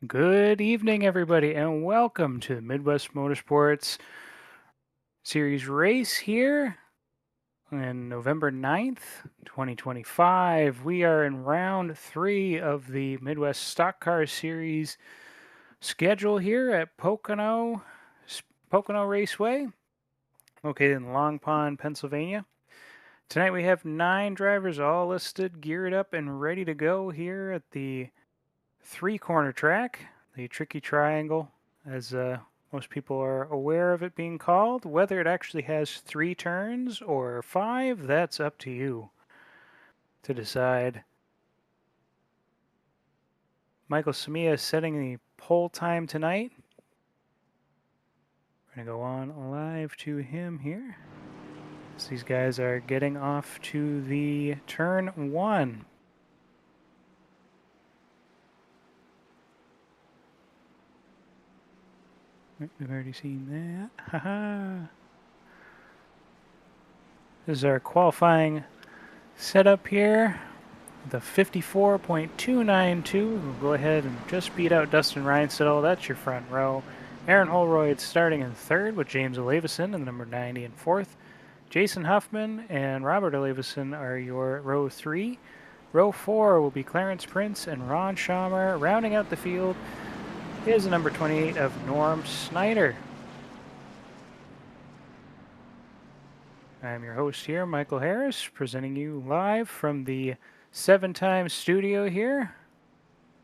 Good evening, everybody, and welcome to the Midwest Motorsports Series race here on November 9th, 2025. We are in round 3 of the Midwest Stock Car Series schedule here at Pocono Raceway, located in Long Pond, Pennsylvania. Tonight we have 9 drivers all listed, geared up, and ready to go here at the 3-corner track, the Tricky Triangle, as most people are aware of it being called. Whether it actually has 3 turns or 5, that's up to you to decide. Michael Samia is setting the pole time tonight. We're going to go on live to him here. So these guys are getting off to the turn 1. We've already seen that. Haha. This is our qualifying setup here. The 54.292 will go ahead and just beat out Dustin Reinsettle. That's your front row. Aaron Holroyd starting in third with James Olevison in number 90 in fourth. Jason Huffman and Robert Olevison are your row 3. Row 4 will be Clarence Prince and Ron Schaumer. Rounding out the field is the number 28 of Norm Snyder. I'm your host here, Michael Harris, presenting you live from the 7-time studio here.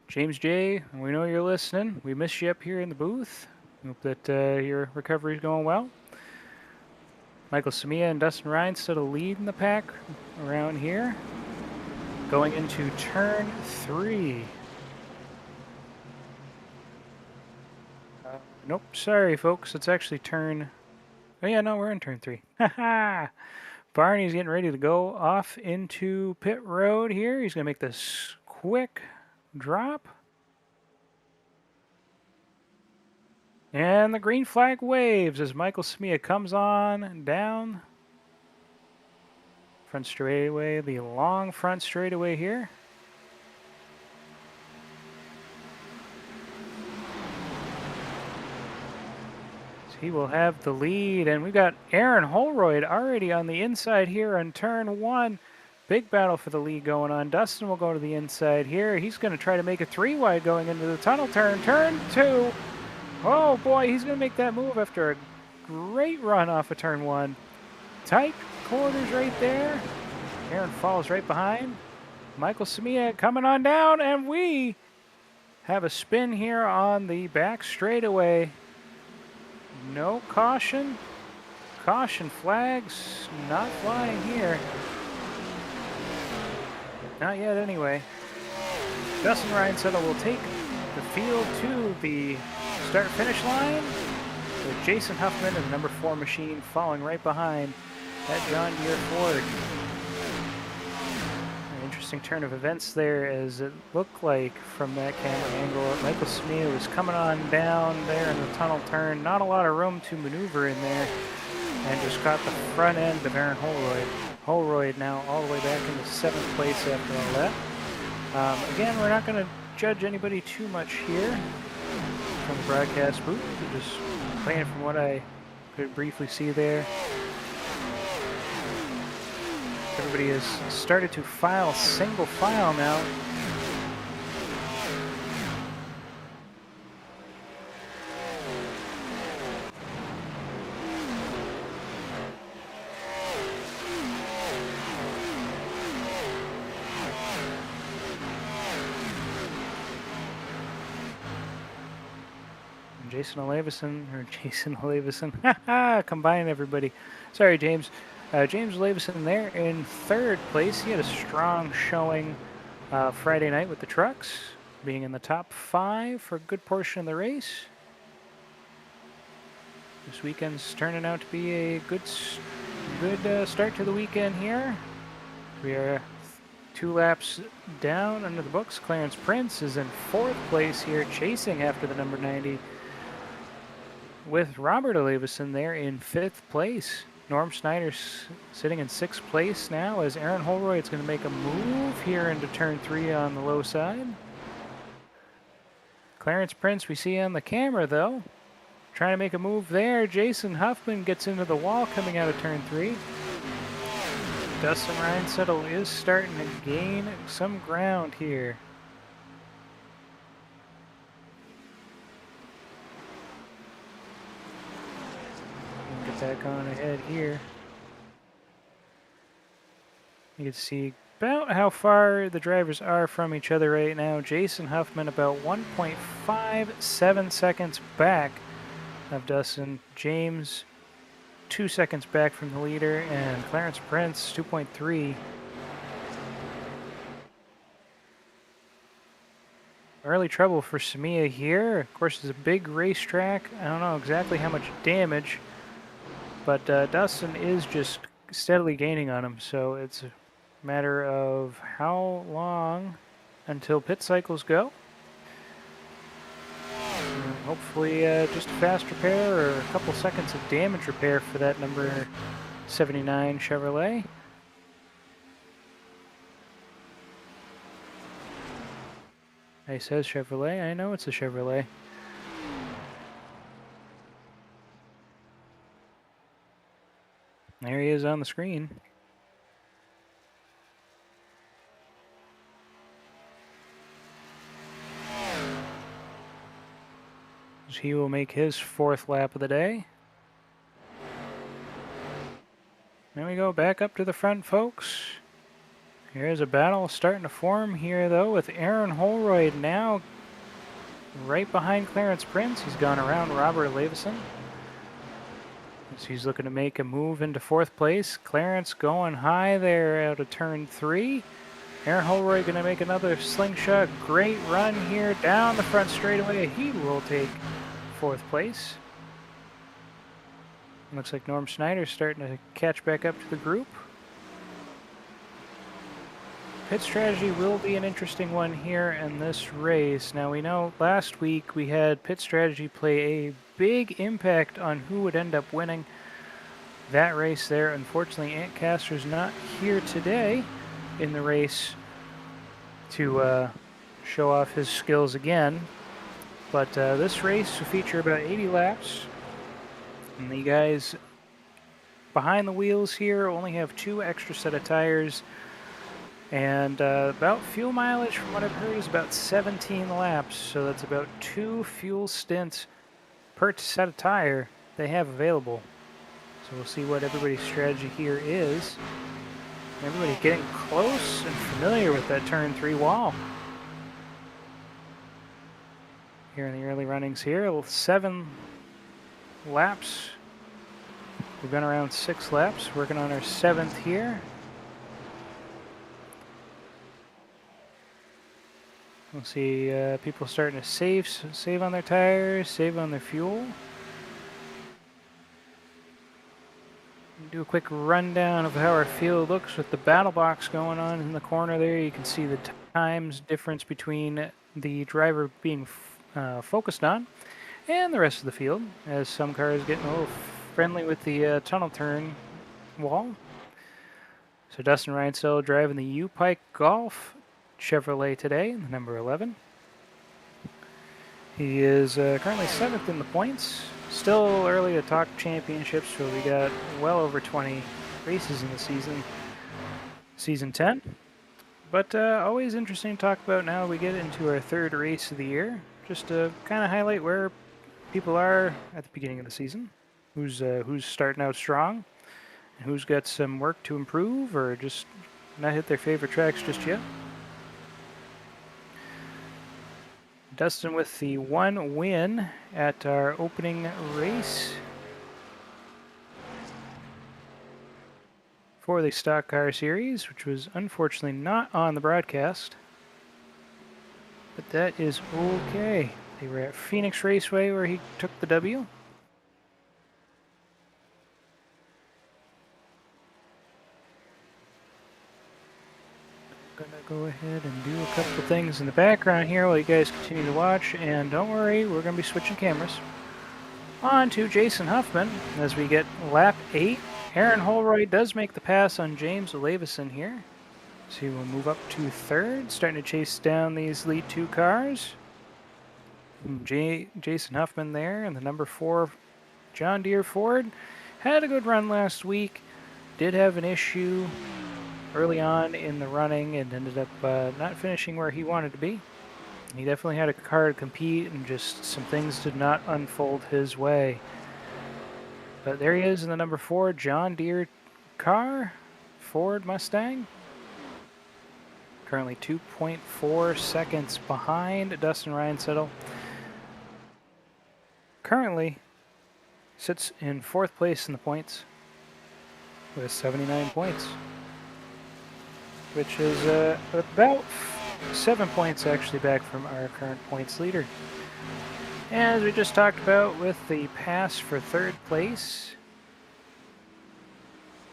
James J., we know you're listening. We miss you up here in the booth. Hope that your recovery is going well. Michael Samia and Dustin Reinsettle leading the pack around here. Going into turn 3. Nope, sorry folks, it's actually turn... Oh yeah, no, we're in turn 3. Haha! Barney's getting ready to go off into pit road here. He's going to make this quick drop. And the green flag waves as Michael Samia comes on down front straightaway, the long front straightaway here. He will have the lead, and we've got Aaron Holroyd already on the inside here on turn 1. Big battle for the lead going on. Dustin will go to the inside here. He's going to try to make a 3-wide going into the tunnel turn. Turn 2. Oh boy, he's going to make that move after a great run off of turn 1. Tight quarters right there. Aaron falls right behind. Michael Samia coming on down, and we have a spin here on the back straightaway. No caution. Caution flags not flying here. Not yet anyway. Dustin Reinsettle will take the field to the start-finish line with Jason Huffman and the number 4 machine following right behind that John Deere Ford. An interesting turn of events there, as it looked like from that camera angle Michael Samia was coming on down there in the tunnel turn. Not a lot of room to maneuver in there, and just caught the front end of Aaron Holroyd. Holroyd now all the way back into 7th place after all that. Again, we're not going to judge anybody too much here from the broadcast booth. We're just playing from what I could briefly see there. Everybody has started to file single file now. Jason Olevison, haha, combine everybody. Sorry, James. James Olevison there in 3rd place. He had a strong showing Friday night with the trucks, being in the top 5 for a good portion of the race. This weekend's turning out to be a good start to the weekend here. We are 2 laps down under the books. Clarence Prince is in 4th place here, chasing after the number 90, with Robert Olevison there in 5th place. Norm Snyder's sitting in 6th place now, as Aaron Holroyd's going to make a move here into turn 3 on the low side. Clarence Prince we see on the camera, though. Trying to make a move there. Jason Huffman gets into the wall coming out of turn 3. Dustin Reinsettle is starting to gain some ground here. Get back on ahead here. You can see about how far the drivers are from each other right now. Jason Huffman about 1.57 seconds back of Dustin. James 2 seconds back from the leader, and Clarence Prince 2.3. Early trouble for Samia here. Of course, it's a big racetrack. I don't know exactly how much damage, but Dustin is just steadily gaining on him, so it's a matter of how long until pit cycles go. And hopefully just a fast repair or a couple seconds of damage repair for that number 79 Chevrolet. He says Chevrolet. I know it's a Chevrolet. There he is on the screen. He will make his 4th lap of the day. There we go, back up to the front, folks. Here's a battle starting to form here, though, with Aaron Holroyd now right behind Clarence Prince. He's gone around Robert Leveson. So he's looking to make a move into 4th place. Clarence going high there out of turn 3. Aaron Holroyd going to make another slingshot. Great run here down the front straightaway. He will take 4th place. Looks like Norm Snyder's starting to catch back up to the group. Pit strategy will be an interesting one here in this race. Now, we know last week we had pit strategy play a big impact on who would end up winning that race there. Unfortunately, Ant Castor's not here today in the race to show off his skills again. But this race will feature about 80 laps. And the guys behind the wheels here only have 2 extra set of tires. And about fuel mileage, from what I've heard, is about 17 laps. So that's about 2 fuel stints per set of tire they have available. So we'll see what everybody's strategy here is. Everybody getting close and familiar with that turn 3 wall. Here in the early runnings here, 7 laps. We've been around 6 laps, working on our 7th here. We'll see people starting to save on their tires, save on their fuel. Do a quick rundown of how our field looks with the battle box going on in the corner there. You can see the times difference between the driver being focused on and the rest of the field, as some cars getting a little friendly with the tunnel turn wall. So Dustin Reinsettle driving the U-Pike Golf Chevrolet today, the number 11. He is currently 7th in the points. Still early to talk championships, so we got well over 20 races in the season, season 10. But always interesting to talk about now we get into our 3rd race of the year, just to kind of highlight where people are at the beginning of the season, who's starting out strong, and who's got some work to improve or just not hit their favorite tracks just yet. Dustin with the 1 win at our opening race for the Stock Car Series, which was unfortunately not on the broadcast. But that is okay. They were at Phoenix Raceway where he took the W. Gonna go ahead and do a couple things in the background here while you guys continue to watch, and don't worry, we're gonna be switching cameras. On to Jason Huffman as we get lap 8. Aaron Holroyd does make the pass on James Leveson here, so he will move up to 3rd, starting to chase down these lead 2 cars. Jason Huffman there, and the number 4 John Deere Ford had a good run last week. Did have an issue early on in the running and ended up not finishing where he wanted to be. He definitely had a car to compete, and just some things did not unfold his way. But there he is in the number 4 John Deere car, Ford Mustang. Currently 2.4 seconds behind Dustin Ryansettle. Currently sits in 4th place in the points with 79 points, which is about 7 points actually back from our current points leader. As we just talked about with the pass for 3rd place,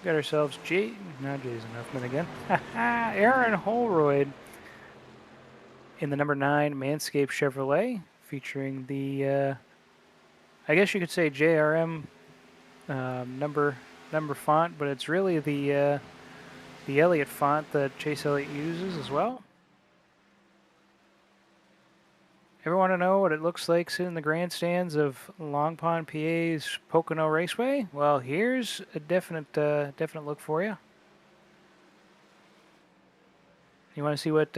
got ourselves not Jason Huffman again, Aaron Holroyd in the number 9 Manscaped Chevrolet, featuring the, I guess you could say JRM number font, but it's really the Elliott font that Chase Elliott uses as well. Ever want to know what it looks like sitting in the grandstands of Long Pond, PA's Pocono Raceway? Well, here's a definite look for you. You want to see what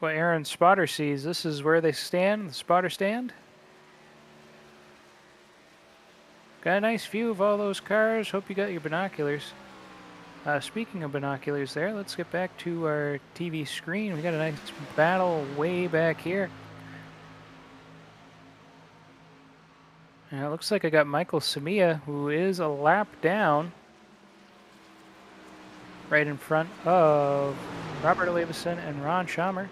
Aaron's spotter sees? This is where they stand, the spotter stand. Got a nice view of all those cars. Hope you got your binoculars. Speaking of binoculars there, let's get back to our TV screen. We got a nice battle way back here. It looks like I got Michael Samia, who is a lap down, right in front of Robert Olivison and Ron Schamer.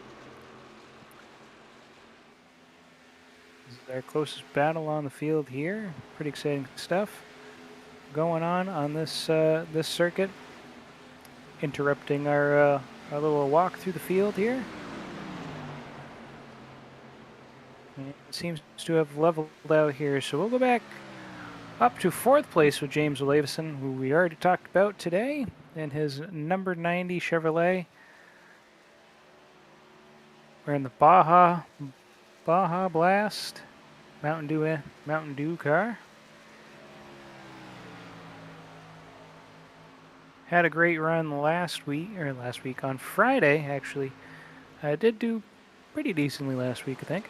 This is our closest battle on the field here. Pretty exciting stuff going on this this circuit. Interrupting our little walk through the field here. It seems to have leveled out here, so we'll go back up to 4th place with James Olivison, who we already talked about today, in his number 90 Chevrolet. We're in the Baja Blast Mountain Dew car. Had a great run last week on Friday, actually. I did do pretty decently last week, I think.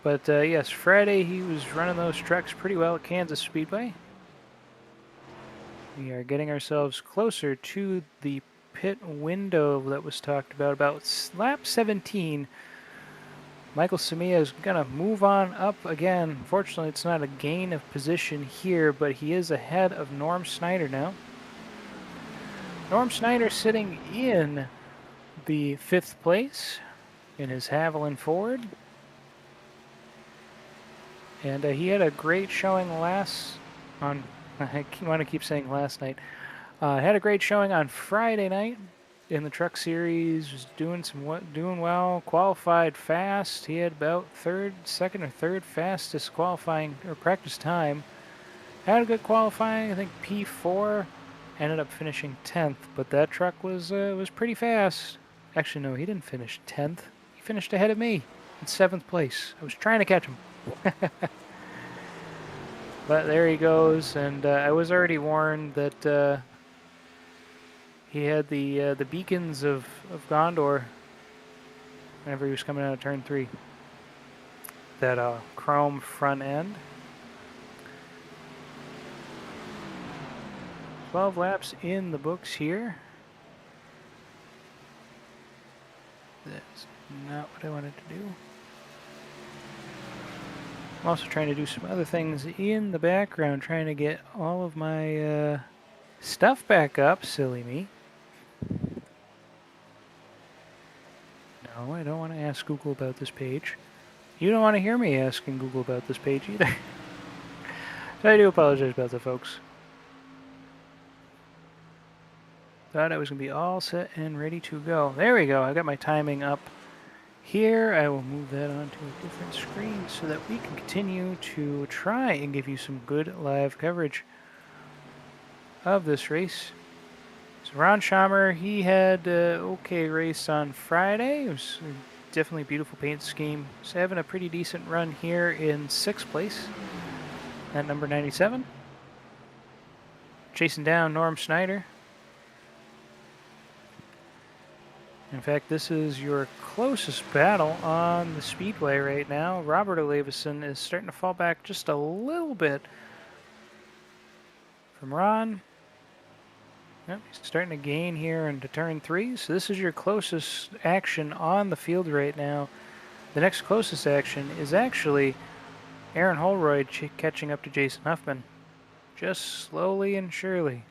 But yes, Friday he was running those trucks pretty well at Kansas Speedway. We are getting ourselves closer to the pit window that was talked about lap 17. Michael Samia is going to move on up again. Fortunately, it's not a gain of position here, but he is ahead of Norm Snyder now. Norm Snyder sitting in the 5th place in his Haviland Ford. And he had a great showing I want to keep saying last night. Had a great showing on Friday night in the Truck Series. Was doing well. Qualified fast. He had about second or third fastest qualifying or practice time. Had a good qualifying. I think P4. Ended up finishing 10th, but that truck was pretty fast. Actually, no, he didn't finish 10th. He finished ahead of me in 7th place. I was trying to catch him. But there he goes, and I was already warned that he had the beacons of Gondor whenever he was coming out of turn 3. That chrome front end. 12 laps in the books here. That's not what I wanted to do. I'm also trying to do some other things in the background, trying to get all of my stuff back up. Silly me. No, I don't want to ask Google about this page. You don't want to hear me asking Google about this page either. So I do apologize about that, folks. Thought I was going to be all set and ready to go. There we go. I got my timing up here. I will move that onto a different screen so that we can continue to try and give you some good live coverage of this race. So Ron Schamer, he had okay race on Friday. It was definitely a beautiful paint scheme. He's having a pretty decent run here in 6th place at number 97. Chasing down Norm Snyder. In fact, this is your closest battle on the speedway right now. Robert Olevison is starting to fall back just a little bit from Ron. Yep, he's starting to gain here into turn 3. So this is your closest action on the field right now. The next closest action is actually Aaron Holroyd catching up to Jason Huffman. Just slowly and surely.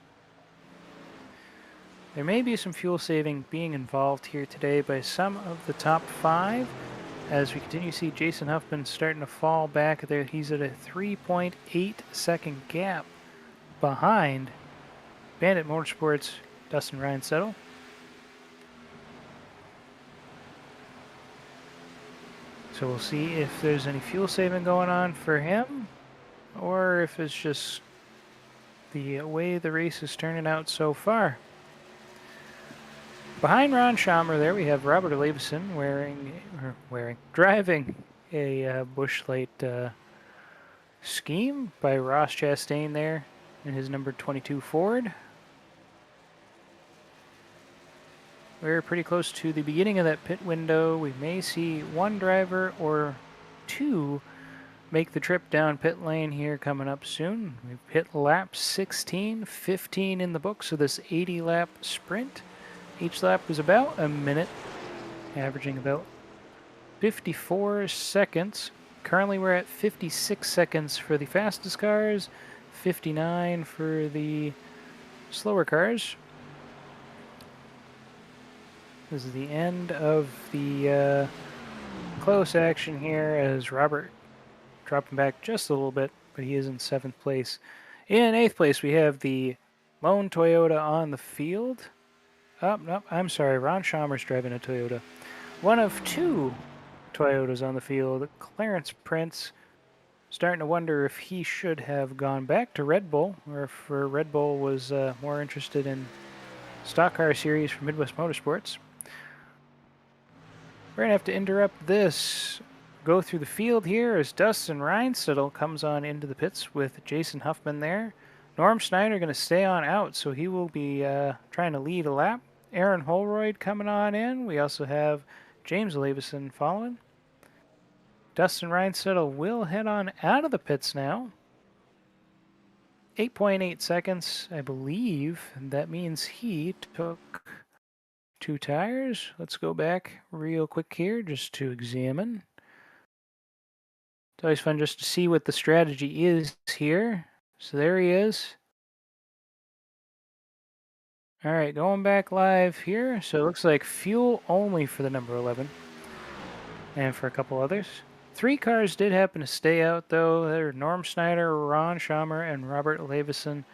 There may be some fuel saving being involved here today by some of the top 5. As we continue to see Jason Huffman starting to fall back there. He's at a 3.8 second gap behind Bandit Motorsports' Dustin Reinsettle. So we'll see if there's any fuel saving going on for him, or if it's just the way the race is turning out so far. Behind Ron Schamer there we have Robert Olevison driving a Busch Light scheme by Ross Chastain there in his number 22 Ford. We're pretty close to the beginning of that pit window. We may see one driver or two make the trip down pit lane here coming up soon. We've hit lap 16, 15 in the books of this 80-lap sprint. Each lap was about a minute, averaging about 54 seconds. Currently we're at 56 seconds for the fastest cars, 59 for the slower cars. This is the end of the close action here as Robert dropping back just a little bit, but he is in 7th place. In 8th place, we have the lone Toyota on the field. Oh, no, I'm sorry, Ron Schamer's driving a Toyota. One of 2 Toyotas on the field. Clarence Prince starting to wonder if he should have gone back to Red Bull, or if Red Bull was more interested in stock car series for Midwest Motorsports. We're going to have to interrupt this, go through the field here as Dustin Reinsettle comes on into the pits with Jason Huffman there. Norm Snyder going to stay on out, so he will be trying to lead a lap. Aaron Holroyd coming on in. We also have James Olevison following. Dustin Reinsettle will head on out of the pits now. 8.8 seconds, I believe. And that means he took 2 tires. Let's go back real quick here just to examine. It's always fun just to see what the strategy is here. So there he is. All right, going back live here. So it looks like fuel only for the number 11 and for a couple others. 3 cars did happen to stay out, though. They're Norm Snyder, Ron Schamer, and Robert Olevison.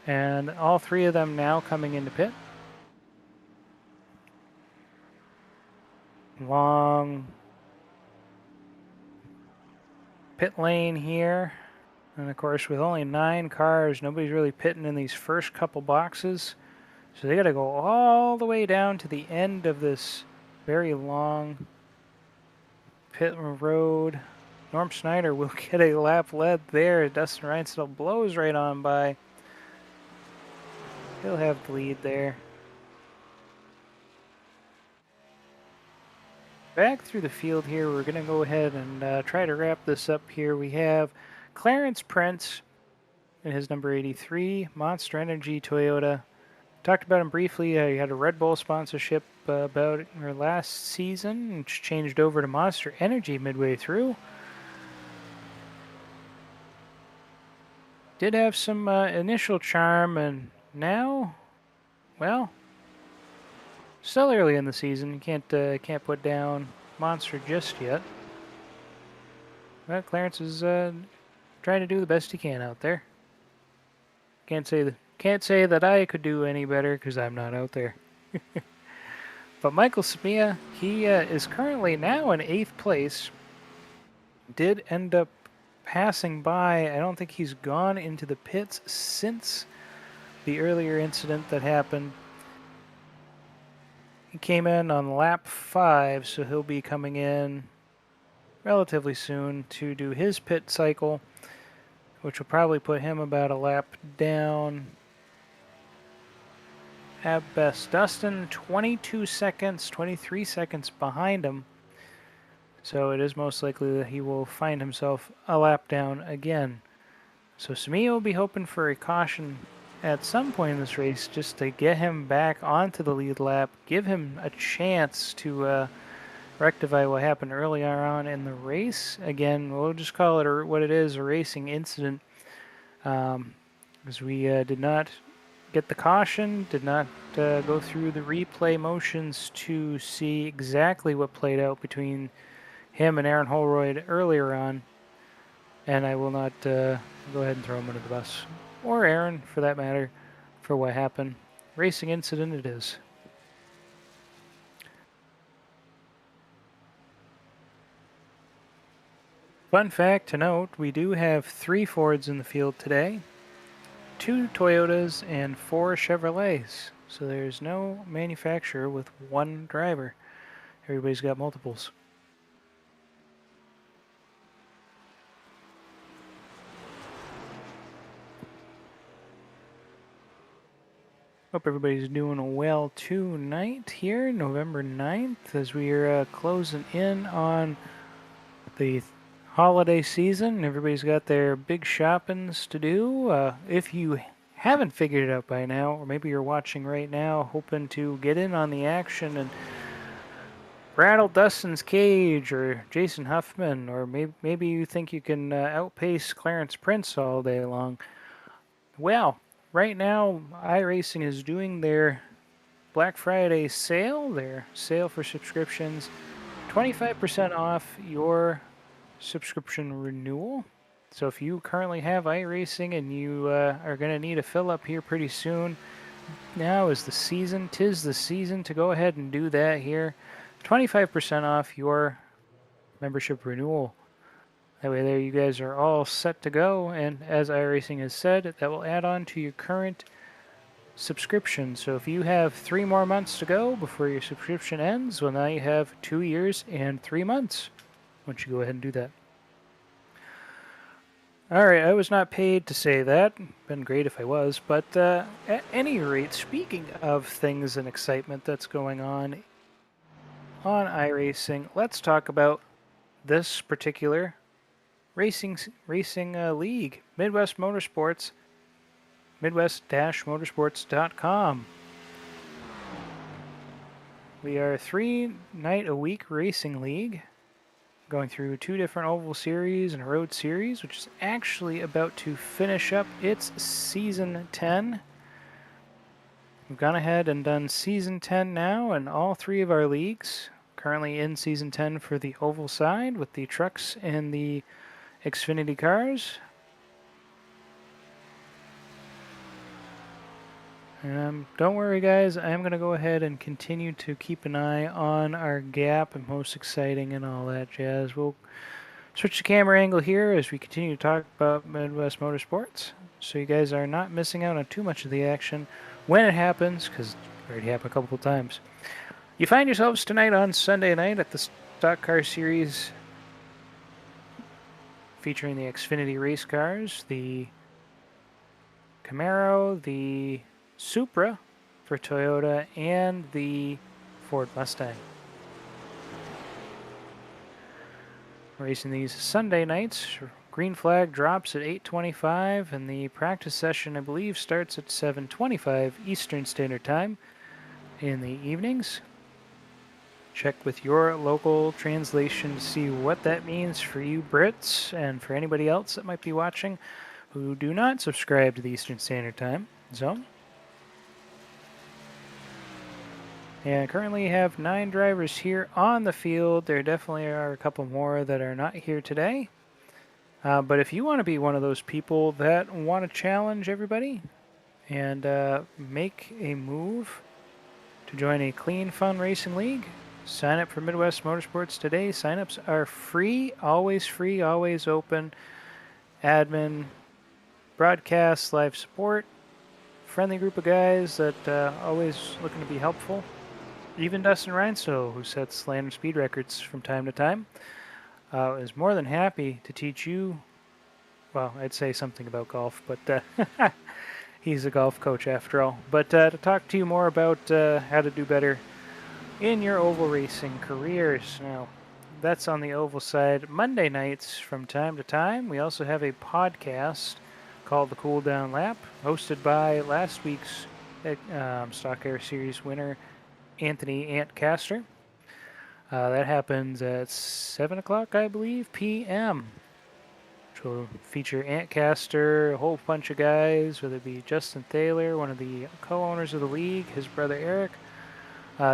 And all 3 of them now coming into pit. Long pit lane here. And of course, with only 9 cars, nobody's really pitting in these first couple boxes. So they got to go all the way down to the end of this very long pit road. Norm Snyder will get a lap led there. Dustin Reinsettle blows right on by. He'll have the lead there. Back through the field here, we're going to go ahead and try to wrap this up here. We have Clarence Prince in his number 83, Monster Energy Toyota. Talked about him briefly. He had a Red Bull sponsorship about last season, which changed over to Monster Energy midway through. Did have some initial charm, and now, well, still early in the season. You can't put down Monster just yet. Well, Clarence is trying to do the best he can out there. Can't say that I could do any better because I'm not out there. But Michael Samia, he is currently now in 8th place. Did end up passing by. I don't think he's gone into the pits since the earlier incident that happened. He came in on lap 5, so he'll be coming in relatively soon to do his pit cycle, which will probably put him about a lap down at best. Dustin, 22 seconds, 23 seconds behind him. So it is most likely that he will find himself a lap down again. So Samiya will be hoping for a caution at some point in this race just to get him back onto the lead lap, give him a chance to rectify what happened earlier on in the race. Again, we'll just call it what it is, a racing incident, because we did not get the caution, did not go through the replay motions to see exactly what played out between him and Aaron Holroyd earlier on, and I will not go ahead and throw him under the bus, or Aaron for that matter, for what happened. Racing incident it is. Fun fact to note, we do have 3 Fords in the field today, 2 Toyotas, and 4 Chevrolets. So there's no manufacturer with 1 driver. Everybody's got multiples. Hope everybody's doing well tonight here, November 9th, as we are closing in on the holiday season. Everybody's got their big shoppings to do. If you haven't figured it out by now, or maybe you're watching right now hoping to get in on the action and rattle Dustin's cage or Jason Huffman, or maybe you think you can outpace Clarence Prince all day long. Well, right now iRacing is doing their Black Friday sale, their sale for subscriptions, 25% off your subscription renewal. So if you currently have iRacing and you are going to need a fill up here pretty soon, now is the season. 'Tis the season to go ahead and do that here. 25% off your membership renewal. That way there you guys are all set to go, and as iRacing has said, that will add on to your current subscription. So if you have 3 more months to go before your subscription ends, well, now you have 2 years and 3 months once you go ahead and do that. Alright, I was not paid to say that. Been great if I was, but at any rate, speaking of things and excitement that's going on iRacing, let's talk about this particular racing league, Midwest Motorsports, midwest-motorsports.com. We are a 3-night-a-week racing league, going through 2 different oval series and a road series, which is actually about to finish up its season 10. We've gone ahead and done season 10 now in all 3 of our leagues. Currently in season 10 for the oval side with the trucks and the Xfinity cars. Don't worry guys, I am going to go ahead and continue to keep an eye on our gap and most exciting and all that jazz. We'll switch the camera angle here as we continue to talk about Midwest Motorsports, so you guys are not missing out on too much of the action when it happens, because it already happened a couple of times. You find yourselves tonight on Sunday night at the Stock Car Series featuring the Xfinity race cars, the Camaro, the Supra for Toyota, and the Ford Mustang. Racing these Sunday nights. Green flag drops at 8:25, and the practice session, I believe, starts at 7:25 Eastern Standard Time in the evenings. Check with your local translation to see what that means for you Brits and for anybody else that might be watching who do not subscribe to the Eastern Standard Time zone. And currently have 9 drivers here on the field. There definitely are a couple more that are not here today. But if you want to be one of those people that want to challenge everybody and make a move to join a clean, fun racing league, sign up for Midwest Motorsports today. Signups are free, always open. Admin, broadcast, live support, friendly group of guys that always looking to be helpful. Even Dustin Reinstow, who sets land and speed records from time to time, is more than happy to teach you. Well, I'd say something about golf, but he's a golf coach after all. But to talk to you more about how to do better in your oval racing careers. Now, that's on the oval side. Monday nights from time to time, we also have a podcast called The Cool Down Lap, hosted by last week's Stock Air Series winner, Anthony Antcaster. That happens at 7 o'clock, I believe, p.m. Which will feature Antcaster, a whole bunch of guys, whether it be Justin Thaler, one of the co-owners of the league, his brother Eric,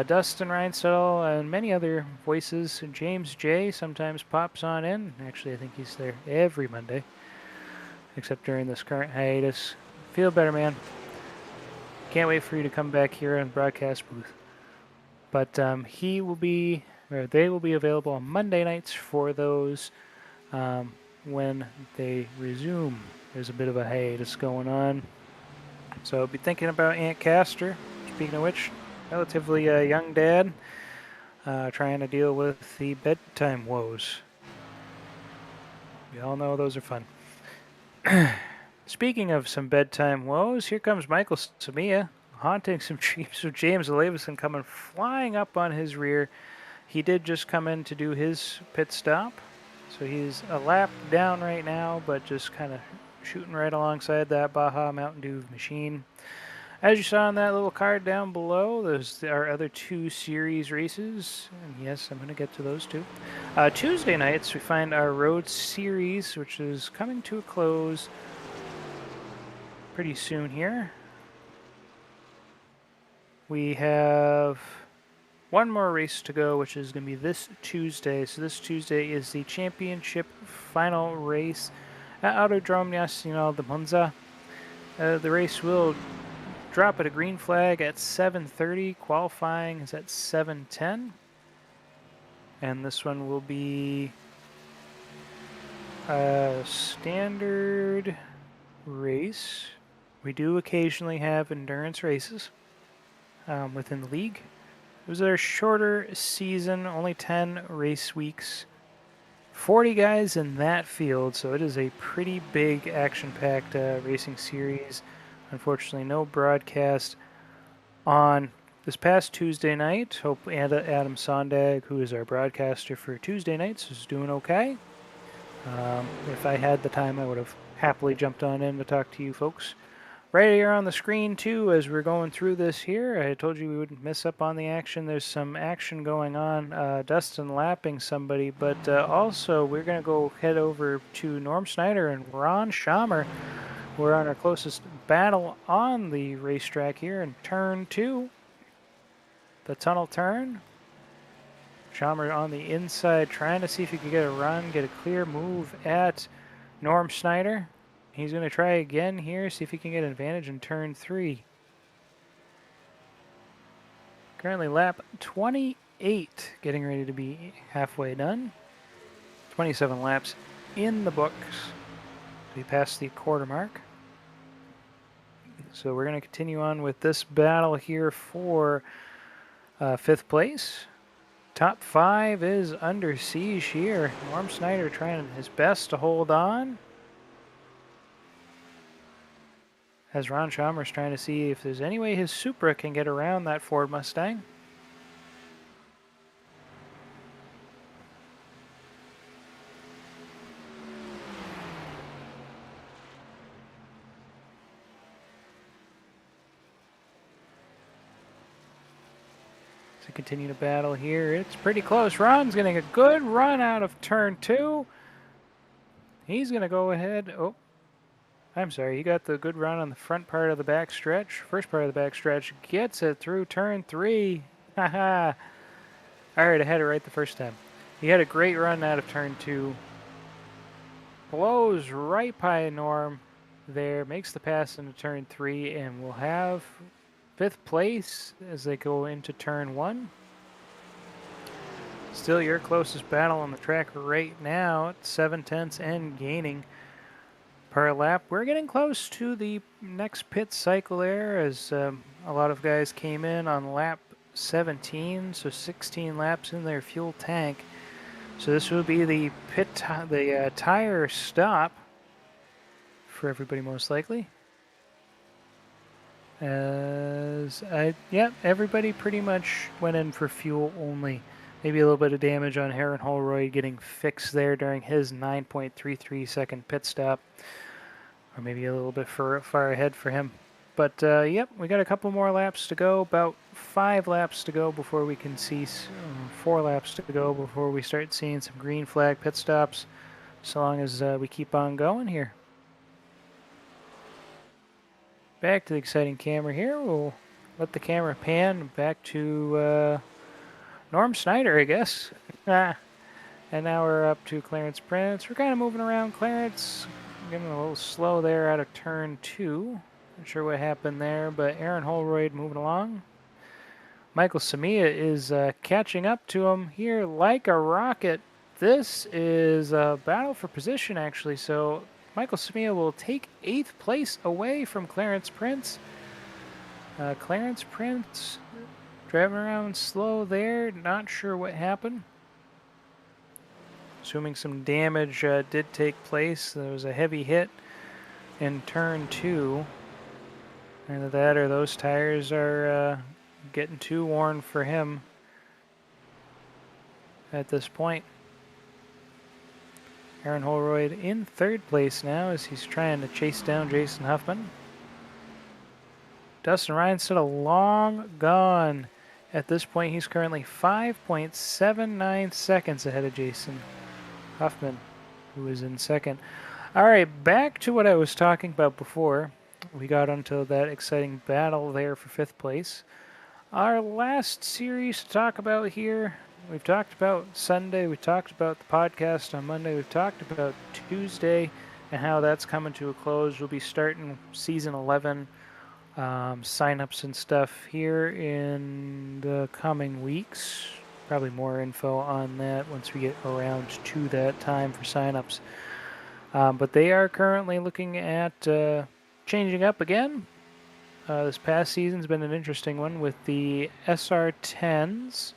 Dustin Reinstall, and many other voices. James J. sometimes pops on in. Actually, I think he's there every Monday, except during this current hiatus. Feel better, man. Can't wait for you to come back here on the broadcast booth. But they will be available on Monday nights for those when they resume. There's a bit of a hiatus going on. So be thinking about Antcaster. Speaking of which, relatively young dad, trying to deal with the bedtime woes. We all know those are fun. Speaking of some bedtime woes, here comes Michael Samia, haunting some dreams of James Leavison coming flying up on his rear. He did just come in to do his pit stop, so he's a lap down right now, but just kind of shooting right alongside that Baja Mountain Dew machine. As you saw on that little card down below, those are other 2 series races. And yes, I'm going to get to those too. Tuesday nights, we find our Road Series, which is coming to a close pretty soon here. We have one more race to go, which is going to be this Tuesday. So this Tuesday is the championship final race at Autodrome Nacional de Monza. The race will drop at a green flag at 7:30. Qualifying is at 7:10. And this one will be a standard race. We do occasionally have endurance races within the league. It was our shorter season, only 10 race weeks. 40 guys in that field, so it is a pretty big action-packed racing series. Unfortunately, no broadcast on this past Tuesday night. Hope Adam Sondag, who is our broadcaster for Tuesday nights, is doing okay. If I had the time, I would have happily jumped on in to talk to you folks. Right here on the screen, too, as we're going through this here, I told you we wouldn't miss up on the action. There's some action going on. Dustin lapping somebody, but also we're going to go head over to Norm Snyder and Ron Schamer. We're on our closest battle on the racetrack here in turn 2. The tunnel turn. Schamer on the inside trying to see if he can get a run, get a clear move at Norm Snyder. He's going to try again here, see if he can get an advantage in turn 3. Currently lap 28, getting ready to be halfway done. 27 laps in the books. We passed the quarter mark. So we're going to continue on with this battle here for 5th place. Top 5 is under siege here. Norm Snyder trying his best to hold on. As Ron Chalmers trying to see if there's any way his Supra can get around that Ford Mustang. So continue to battle here. It's pretty close. Ron's getting a good run out of turn 2. He's going to go ahead. Oh, I'm sorry, he got the good run on the front part of the back stretch. First part of the back stretch, gets it through turn 3. Haha. All right, I had it right the first time. He had a great run out of turn 2. Blows right by Norm there, makes the pass into turn 3, and will have 5th place as they go into turn 1. Still your closest battle on the track right now at 7/10 and gaining per lap. We're getting close to the next pit cycle there as a lot of guys came in on lap 17, so 16 laps in their fuel tank. So this will be the tire stop for everybody most likely. Everybody pretty much went in for fuel only. Maybe a little bit of damage on Aaron Holroyd getting fixed there during his 9.33 second pit stop, or maybe a little bit far ahead for him. But yep, we got a couple more laps to go. About 5 laps to go before we can see 4 laps to go before we start seeing some green flag pit stops. So long as we keep on going here. Back to the exciting camera here. We'll let the camera pan back to Norm Snyder, I guess. And now we're up to Clarence Prince. We're kind of moving around Clarence. Getting a little slow there out of turn 2. Not sure what happened there, but Aaron Holroyd moving along. Michael Samia is catching up to him here like a rocket. This is a battle for position, actually. So Michael Samia will take 8th place away from Clarence Prince. Clarence Prince driving around slow there. Not sure what happened. Assuming some damage did take place. There was a heavy hit in turn 2. Either that or those tires are getting too worn for him at this point. Aaron Holroyd in 3rd place now as he's trying to chase down Jason Huffman. Dustin Ryan's long gone. At this point, he's currently 5.79 seconds ahead of Jason Huffman, who is in 2nd. All right, back to what I was talking about before. We got onto that exciting battle there for 5th place. Our last series to talk about here, we've talked about Sunday, we talked about the podcast on Monday, we've talked about Tuesday and how that's coming to a close. We'll be starting season 11 sign-ups and stuff here in the coming weeks. Probably more info on that once we get around to that time for sign-ups. But they are currently looking at changing up again. This past season's been an interesting one with the SR10s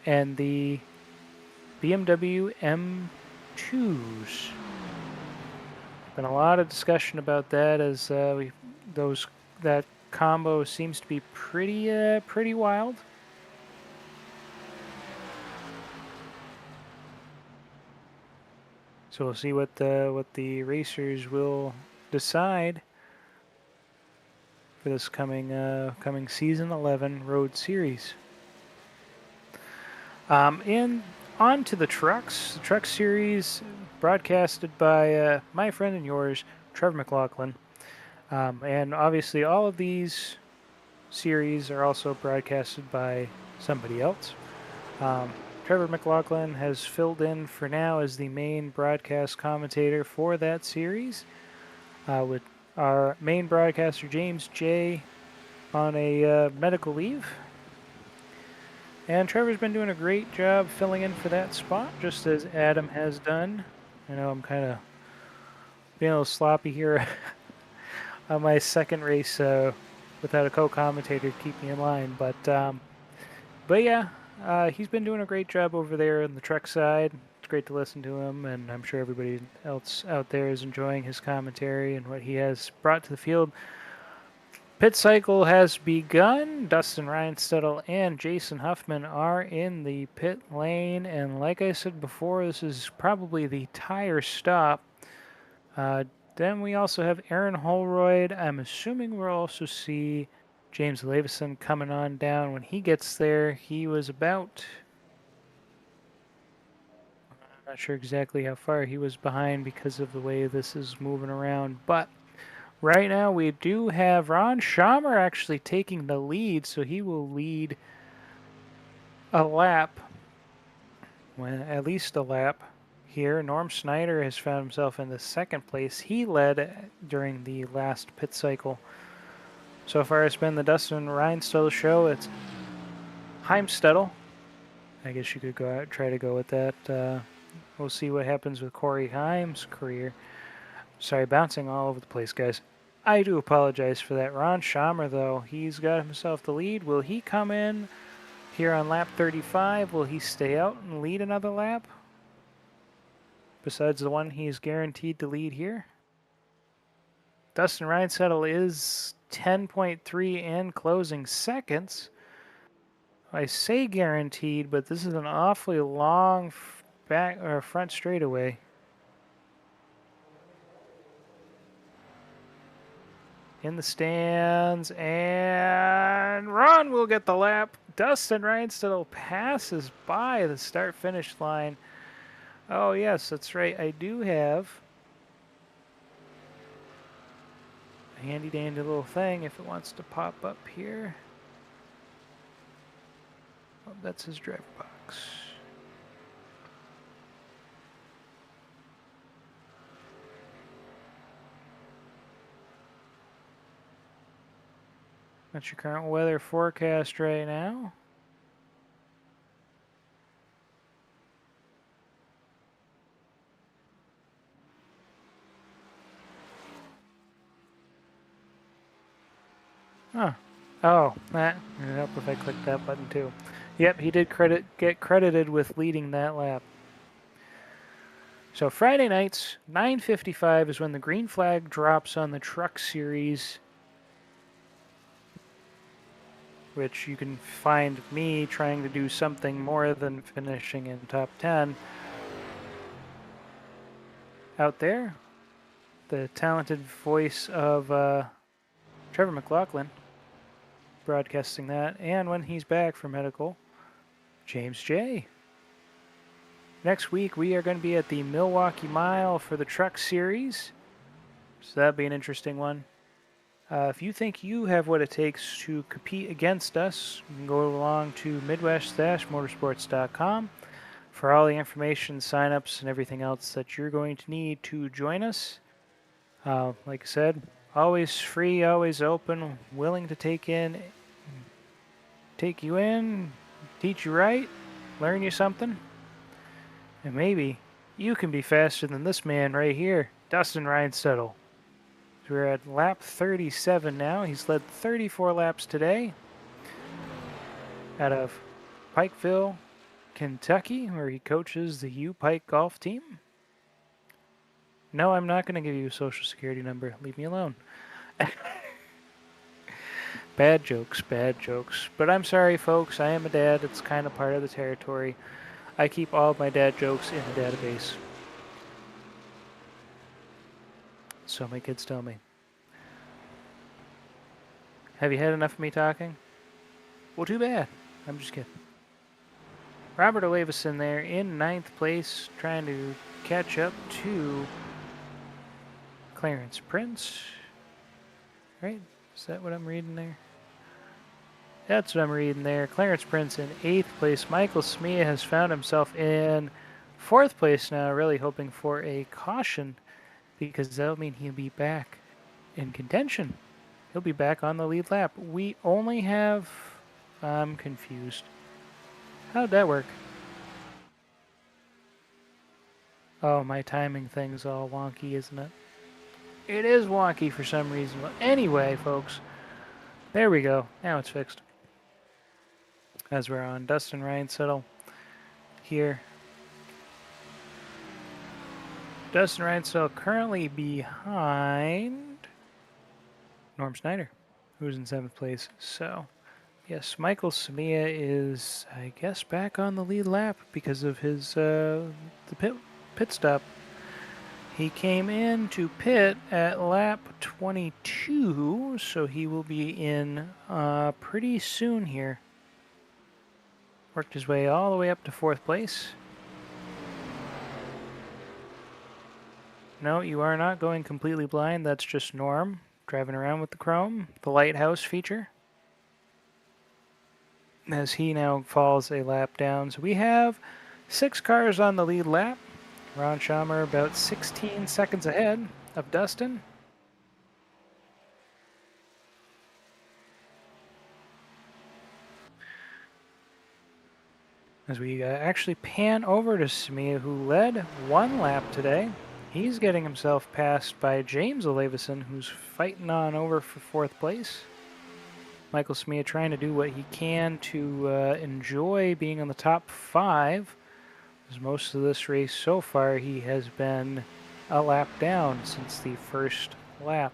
and the BMW M2s. Been a lot of discussion about that as that combo seems to be pretty wild. So we'll see what the racers will decide for this coming season 11 Road Series. And on to the trucks. The truck series broadcasted by my friend and yours, Trevor McLaughlin. And obviously all of these series are also broadcasted by somebody else. Trevor McLaughlin has filled in for now as the main broadcast commentator for that series, with our main broadcaster James J on a medical leave. And Trevor's been doing a great job filling in for that spot, just as Adam has done. I know I'm kind of being a little sloppy here on my 2nd race without a co-commentator to keep me in line, but yeah, he's been doing a great job over there on the truck side. It's great to listen to him, and I'm sure everybody else out there is enjoying his commentary and what he has brought to the field. Pit cycle has begun. Dustin Reinstedel and Jason Huffman are in the pit lane, and like I said before, this is probably the tire stop. Then we also have Aaron Holroyd. I'm assuming we'll also see James Leveson coming on down. When he gets there, he was about... I'm not sure exactly how far he was behind because of the way this is moving around, but right now we do have Ron Schamer actually taking the lead, so he will lead a lap, at least a lap here. Norm Snyder has found himself in the 2nd place. He led during the last pit cycle. So far it's been the Dustin Reinstedel show. It's Heimstedel. I guess you could go out, try to go with that. We'll see what happens with Corey Heim's career. Sorry, bouncing all over the place, guys. I do apologize for that. Ron Schamer, though, he's got himself the lead. Will he come in here on lap 35. Will he stay out and lead another lap? Besides the one he's guaranteed to lead here. Dustin Reinsettle is 10.3 and closing seconds. I say guaranteed, but this is an awfully long back or front straightaway. In the stands, and Ron will get the lap. Dustin Reinsettle passes by the start-finish line. Oh, yes, that's right. I do have a handy-dandy little thing if it wants to pop up here. Oh, that's his driver box. That's your current weather forecast right now. Huh. Oh, that would help if I clicked that button too. Yep, he did get credited with leading that lap. So Friday nights, 9:55 is when the green flag drops on the Truck Series, which you can find me trying to do something more than finishing in top 10. Out there, the talented voice of Trevor McLaughlin broadcasting that, and when he's back from medical, James J. Next week, we are going to be at the Milwaukee Mile for the Truck Series, so that'll be an interesting one. If you think you have what it takes to compete against us, you can go along to midwest-motorsports.com for all the information, signups, and everything else that you're going to need to join us. Like I said, always free, always open, willing to take you in, teach you right, learn you something. And maybe you can be faster than this man right here, Dustin Reinsettle. So we're at lap 37 now. He's led 34 laps today out of Pikeville, Kentucky, where he coaches the U Pike golf team. No, I'm not going to give you a social security number. Leave me alone. Bad jokes, bad jokes. But I'm sorry, folks. I am a dad. It's kind of part of the territory. I keep all of my dad jokes in the database. So my kids tell me. Have you had enough of me talking? Well, too bad. I'm just kidding. Robert Olevison there in 9th place, trying to catch up to Clarence Prince. Right? Is that what I'm reading there? That's what I'm reading there. Clarence Prince in 8th place. Michael Smia has found himself in 4th place now, really hoping for a caution, because that'll mean he'll be back in contention. He'll be back on the lead lap. We only have... I'm confused. How'd that work? Oh, my timing thing's all wonky, isn't it? It is wonky for some reason. But anyway, folks, there we go. Now it's fixed. As we're on Dustin Reinsettle here. Dustin Reinsettle currently behind Norm Snyder, who's in 7th place. So, yes, Michael Samia is, I guess, back on the lead lap because of his the pit stop. He came in to pit at lap 22, so he will be in pretty soon here. Worked his way all the way up to 4th place. No, you are not going completely blind. That's just Norm driving around with the chrome, the lighthouse feature. As he now falls a lap down. So we have 6 cars on the lead lap. Ron Schamer about 16 seconds ahead of Dustin. As we actually pan over to Samia, who led 1 lap today. He's getting himself passed by James Olevison, who's fighting on over for 4th place. Michael Smia trying to do what he can to enjoy being on the top 5. Because most of this race so far, he has been a lap down since the first lap.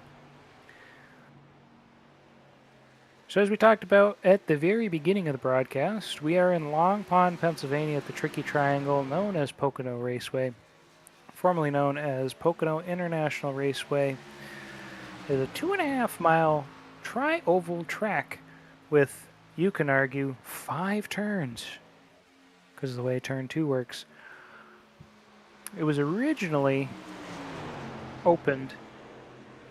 So as we talked about at the very beginning of the broadcast, we are in Long Pond, Pennsylvania at the Tricky Triangle known as Pocono Raceway, formerly known as Pocono International Raceway. It is a 2.5-mile tri-oval track with, you can argue, 5 turns because of the way turn 2 works. It was originally opened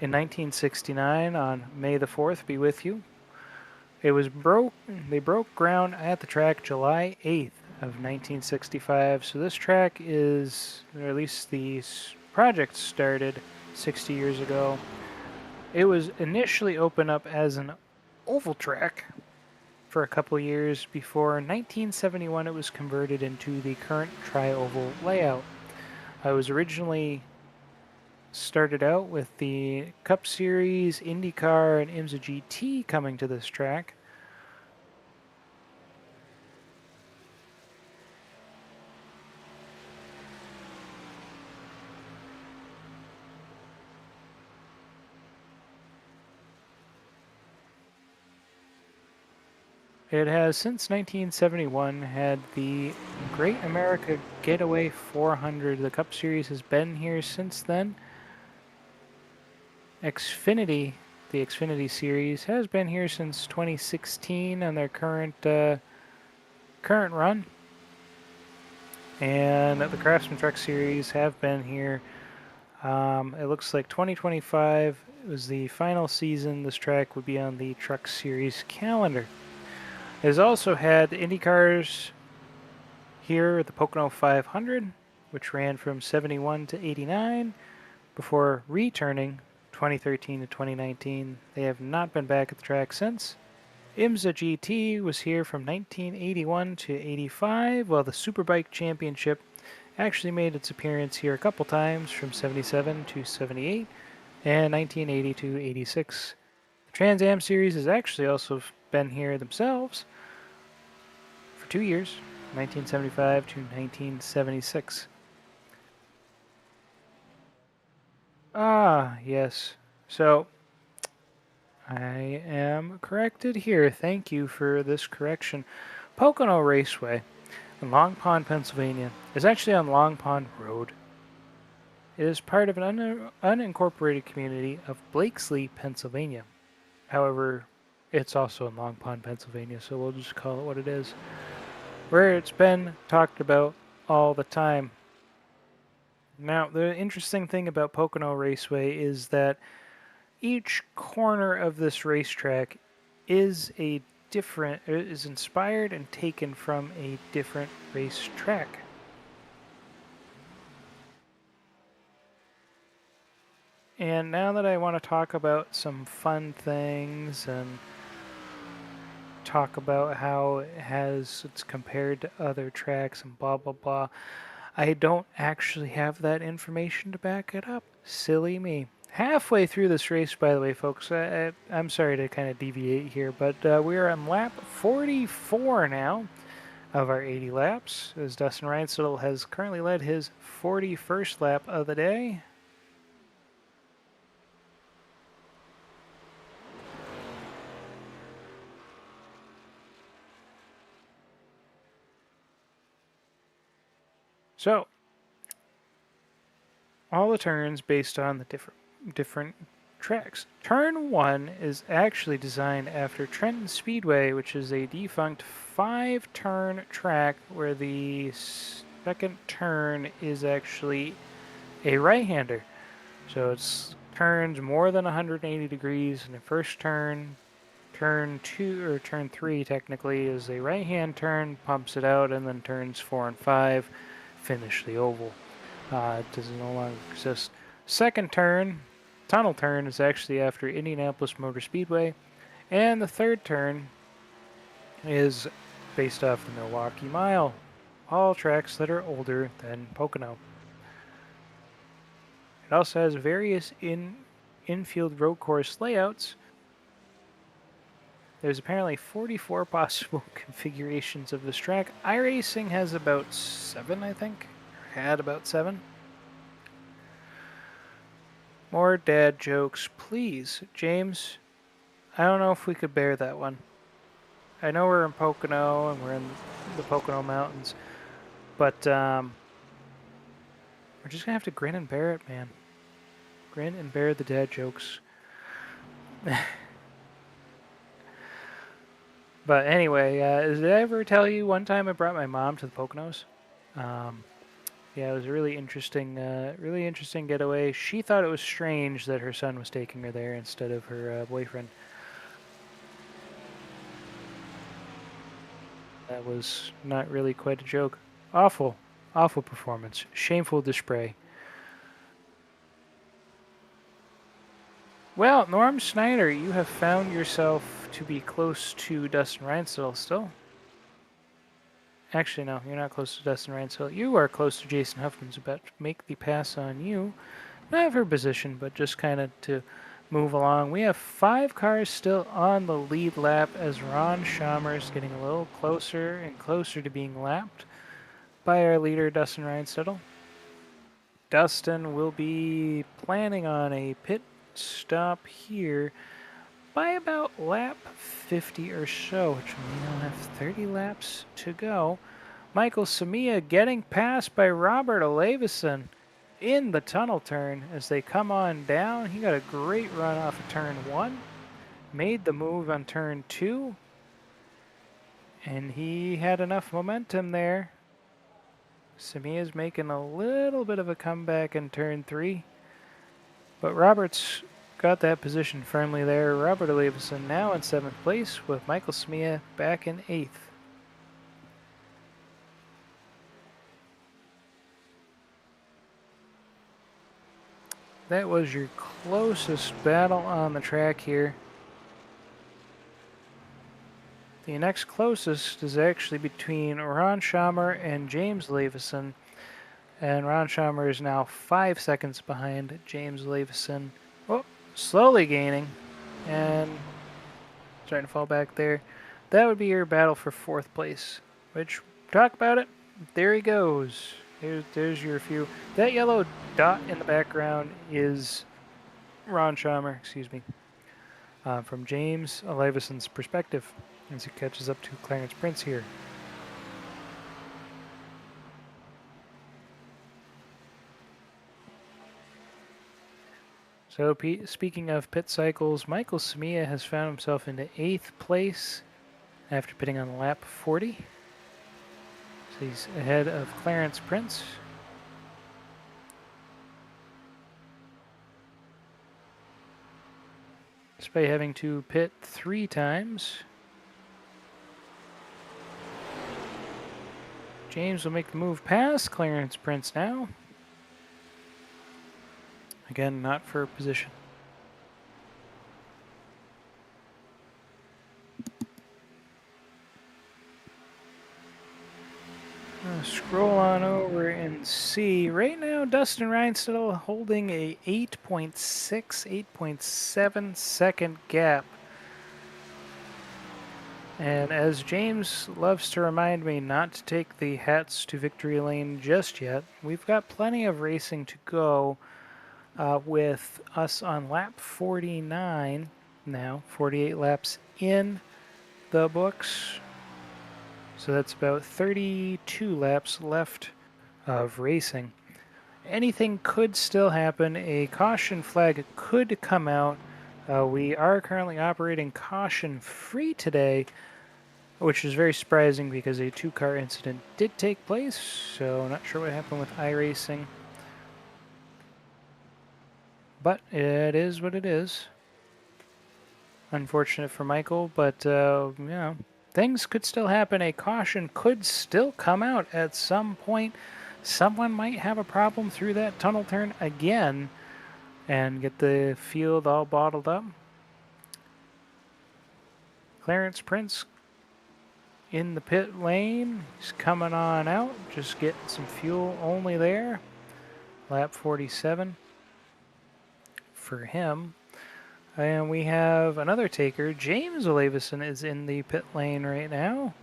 in 1969 on May the 4th, be with you. They broke ground at the track July 8th of 1965. So this track is, or at least the project started 60 years ago. It was initially opened up as an oval track for a couple years before 1971 it was converted into the current tri-oval layout. It was originally started out with the Cup Series, IndyCar, and IMSA GT coming to this track. It has since 1971 had the Great America Getaway 400. The Cup Series has been here since then. Xfinity, the Xfinity Series, has been here since 2016 on their current run. And the Craftsman Truck Series have been here. It looks like 2025 was the final season this track would be on the Truck Series calendar. It has also had IndyCars here at the Pocono 500, which ran from 71 to 89 before returning 2013 to 2019. They have not been back at the track since. IMSA GT was here from 1981 to 85, while the Superbike Championship actually made its appearance here a couple times from 77 to 78 and 1980 to 86. The Trans Am Series has actually also been here themselves for 2 years, 1975 to 1976. Ah, yes. So, I am corrected here. Thank you for this correction. Pocono Raceway in Long Pond, Pennsylvania is actually on Long Pond Road. It is part of an unincorporated community of Blakesley, Pennsylvania. However, it's also in Long Pond, Pennsylvania, so we'll just call it what it is. Where it's been talked about all the time. Now, the interesting thing about Pocono Raceway is that each corner of this racetrack is inspired and taken from a different racetrack. And now that I want to talk about some fun things and talk about how it's compared to other tracks and blah blah blah, I don't actually have that information to back it up. Silly me. Halfway through this race, by the way, folks, I'm sorry to kind of deviate here, but we are on lap 44 now of our 80 laps, as Dustin Reinstedel has currently led his 41st lap of the day. So, all the turns based on the different tracks. Turn 1 is actually designed after Trenton Speedway, which is a defunct 5-turn track where the second turn is actually a right-hander. So it's turns more than 180 degrees in the first turn. Turn 2 or turn 3 technically is a right-hand turn, pumps it out, and then turns 4 and 5 finish the oval. It does no longer exist. Second turn, tunnel turn, is actually after Indianapolis Motor Speedway, and the third turn is based off the Milwaukee Mile. All tracks that are older than Pocono. It also has various infield road course layouts There's apparently 44 possible configurations of this track. iRacing has about 7, I think. Had about 7. More dad jokes, please. James, I don't know if we could bear that one. I know we're in Pocono and we're in the Pocono Mountains, but we're just going to have to grin and bear it, man. Grin and bear the dad jokes. But anyway, did I ever tell you one time I brought my mom to the Poconos? Yeah, it was a really interesting getaway. She thought it was strange that her son was taking her there instead of her boyfriend. That was not really quite a joke. Awful, awful performance. Shameful display. Well, Norm Snyder, you have found yourself to be close to Dustin Reinstall still. Actually, no, you're not close to Dustin Reinstall. You are close to Jason Huffman's about to make the pass on you. Not for position, but just kind of to move along. We have 5 cars still on the lead lap as Ron Schamer is getting a little closer and closer to being lapped by our leader, Dustin Reinstall. Dustin will be planning on a pit stop here by about lap 50 or so, which means we'll have 30 laps to go. Michael Samia getting passed by Robert Olevison in the tunnel turn as they come on down. He got a great run off of turn 1, made the move on turn 2, and he had enough momentum there. Samia's making a little bit of a comeback in turn 3, but Robert's got that position firmly there. Robert Olevison now in 7th place with Michael Samia back in 8th. That was your closest battle on the track here. The next closest is actually between Ron Schamer and James Olevison. And Ron Schamer is now 5 seconds behind James Olevison. Oh, slowly gaining and starting to fall back there. That would be your battle for 4th place, which, talk about it, there he goes. There's your few. That yellow dot in the background is Ron Schamer, from James Olevison's perspective as he catches up to Clarence Prince here. So speaking of pit cycles, Michael Samia has found himself into 8th place after pitting on lap 40. So he's ahead of Clarence Prince. Despite having to pit 3 times. James will make the move past Clarence Prince now. Again, not for position. Scroll on over and see. Right now, Dustin Reinstall holding a 8.6, 8.7 second gap. And as James loves to remind me not to take the hats to victory lane just yet, we've got plenty of racing to go with us on lap 49 now, 48 laps in the books. So that's about 32 laps left of racing. Anything could still happen. A caution flag could come out. We are currently operating caution-free today, which is very surprising because a 2-car incident did take place, so not sure what happened with iRacing. But it is what it is. Unfortunate for Michael, but, you know, things could still happen. A caution could still come out at some point. Someone might have a problem through that tunnel turn again and get the field all bottled up. Clarence Prince in the pit lane. He's coming on out, just getting some fuel only there. Lap 47 for him. And we have another taker. James Olavison is in the pit lane right now.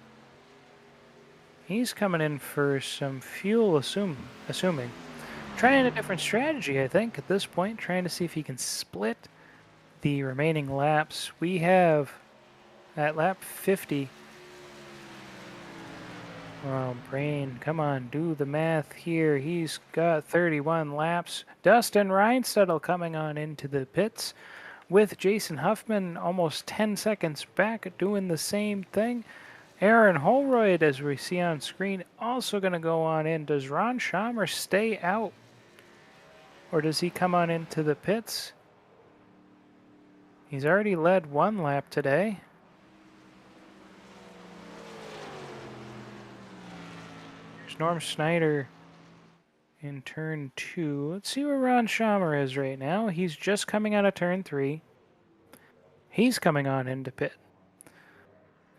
He's coming in for some fuel, assuming. Trying a different strategy, I think, at this point. Trying to see if he can split the remaining laps. We have, at lap 50... Oh, Brain, come on, do the math here. He's got 31 laps. Dustin Reinstedel coming on into the pits with Jason Huffman almost 10 seconds back doing the same thing. Aaron Holroyd, as we see on screen, also going to go on in. Does Ron Schamer stay out? Or does he come on into the pits? He's already led one lap today. There's Norm Snyder in turn 2. Let's see where Ron Schamer is right now. He's just coming out of turn 3. He's coming on into pit.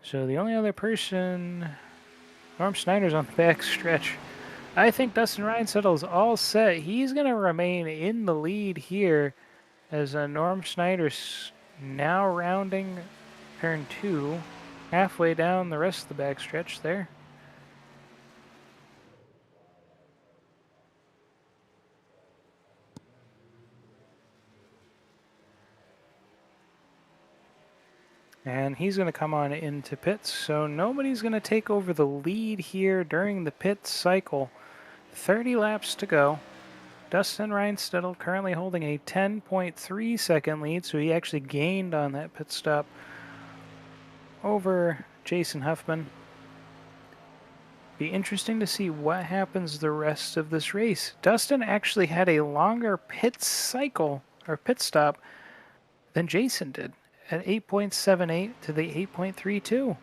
So the only other person... Norm Snyder's on the back stretch. I think Dustin Reinsettle's all set. He's going to remain in the lead here as Norm Snyder's now rounding turn 2, halfway down the rest of the back stretch there. And he's going to come on into pits, so nobody's going to take over the lead here during the pit cycle. 30 laps to go. Dustin Reinstedel currently holding a 10.3 second lead, so he actually gained on that pit stop over Jason Huffman. Be interesting to see what happens the rest of this race. Dustin actually had a longer pit cycle, or pit stop, than Jason did, at 8.78 to the 8.32.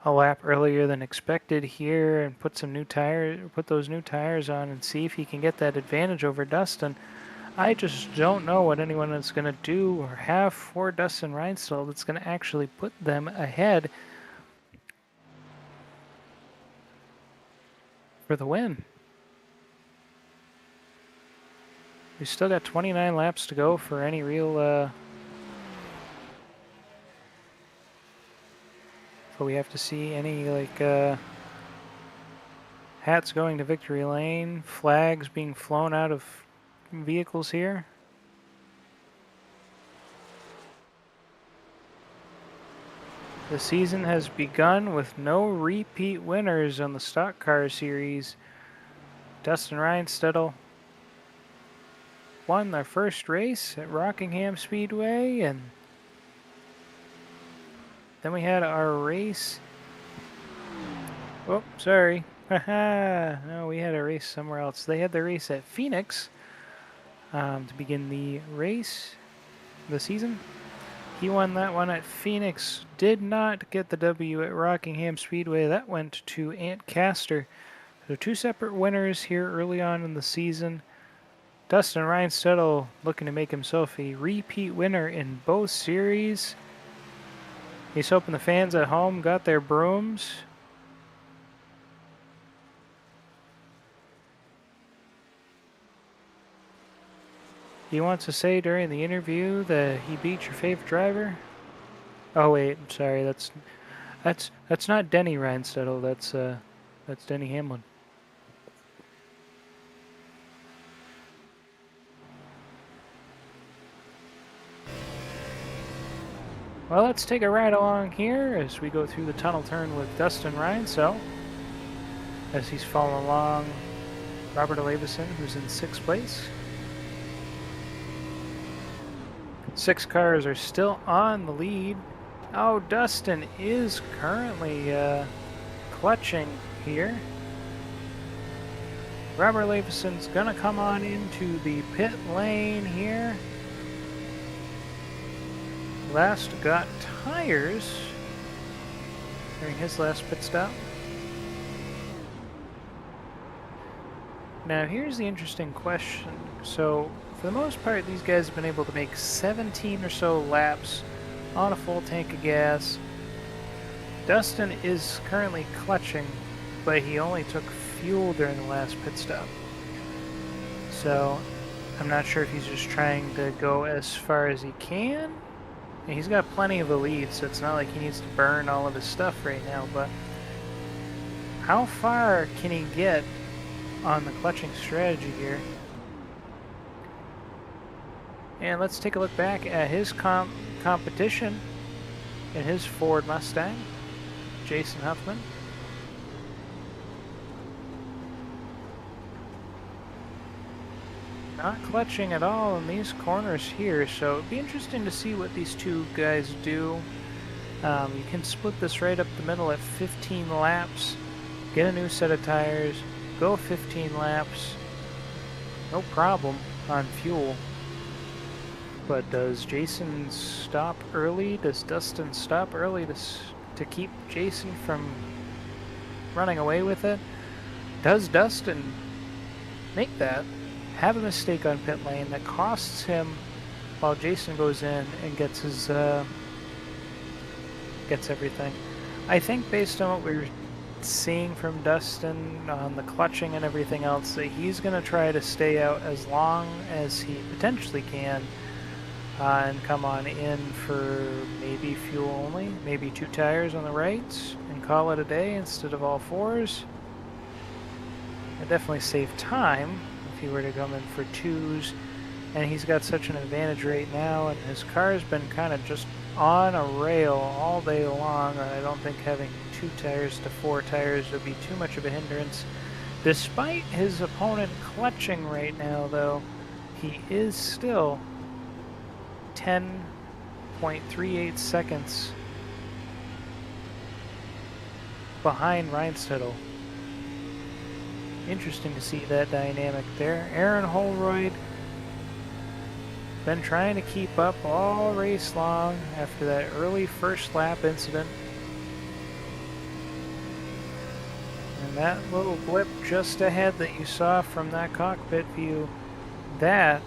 A lap earlier than expected here, and put those new tires on and see if he can get that advantage over Dustin. I just don't know what anyone is going to do or have for Dustin Reinstedel that's going to actually put them ahead for the win. We've still got 29 laps to go for any real... So we have to see any, hats going to victory lane, flags being flown out of vehicles here. The season has begun with no repeat winners on the stock car series. Dustin Reinstedel won their first race at Rockingham Speedway, and then we had our race. Oh, sorry. Haha. No, we had a race somewhere else. They had the race at Phoenix to begin the race, the season. He won that one at Phoenix. Did not get the W at Rockingham Speedway. That went to Ant Caster. So two separate winners here early on in the season. Dustin Reinstedel looking to make himself a repeat winner in both series. He's hoping the fans at home got their brooms. He wants to say during the interview that he beat your favorite driver. Oh wait, I'm sorry. That's not Denny Reinstedel. That's Denny Hamlin. Well, let's take a ride along here as we go through the tunnel turn with Dustin Reinstedel as he's following along Robert Olavison, who's in 6th place. 6 cars are still on the lead. Oh, Dustin is currently clutching here. Robert Lavison's gonna come on into the pit lane here. Last got tires during his last pit stop. Now here's the interesting question. So for the most part, these guys have been able to make 17 or so laps on a full tank of gas. Dustin is currently clutching, but he only took fuel during the last pit stop. So I'm not sure if he's just trying to go as far as he can. And he's got plenty of a lead, so it's not like he needs to burn all of his stuff right now, but how far can he get on the clutching strategy here? And let's take a look back at his competition in his Ford Mustang, Jason Huffman. Not clutching at all in these corners here, so it'd be interesting to see what these two guys do. You can split this right up the middle at 15 laps, get a new set of tires, go 15 laps, no problem on fuel. But does Jason stop early? Does Dustin stop early to keep Jason from running away with it? Does Dustin make that? Have a mistake on pit lane that costs him while Jason goes in and gets his gets everything. I think based on what we're seeing from Dustin on the clutching and everything else, that he's going to try to stay out as long as he potentially can and come on in for maybe fuel only, maybe 2 tires on the rights and call it a day instead of all 4s. It'd definitely save time if he were to come in for 2s, and he's got such an advantage right now, and his car's been kind of just on a rail all day long. I don't think having 2 tires to 4 tires would be too much of a hindrance. Despite his opponent clutching right now, though, he is still 10.38 seconds behind Reinstedel. Interesting to see that dynamic there. Aaron Holroyd been trying to keep up all race long after that early first lap incident. And that little blip just ahead that you saw from that cockpit view, that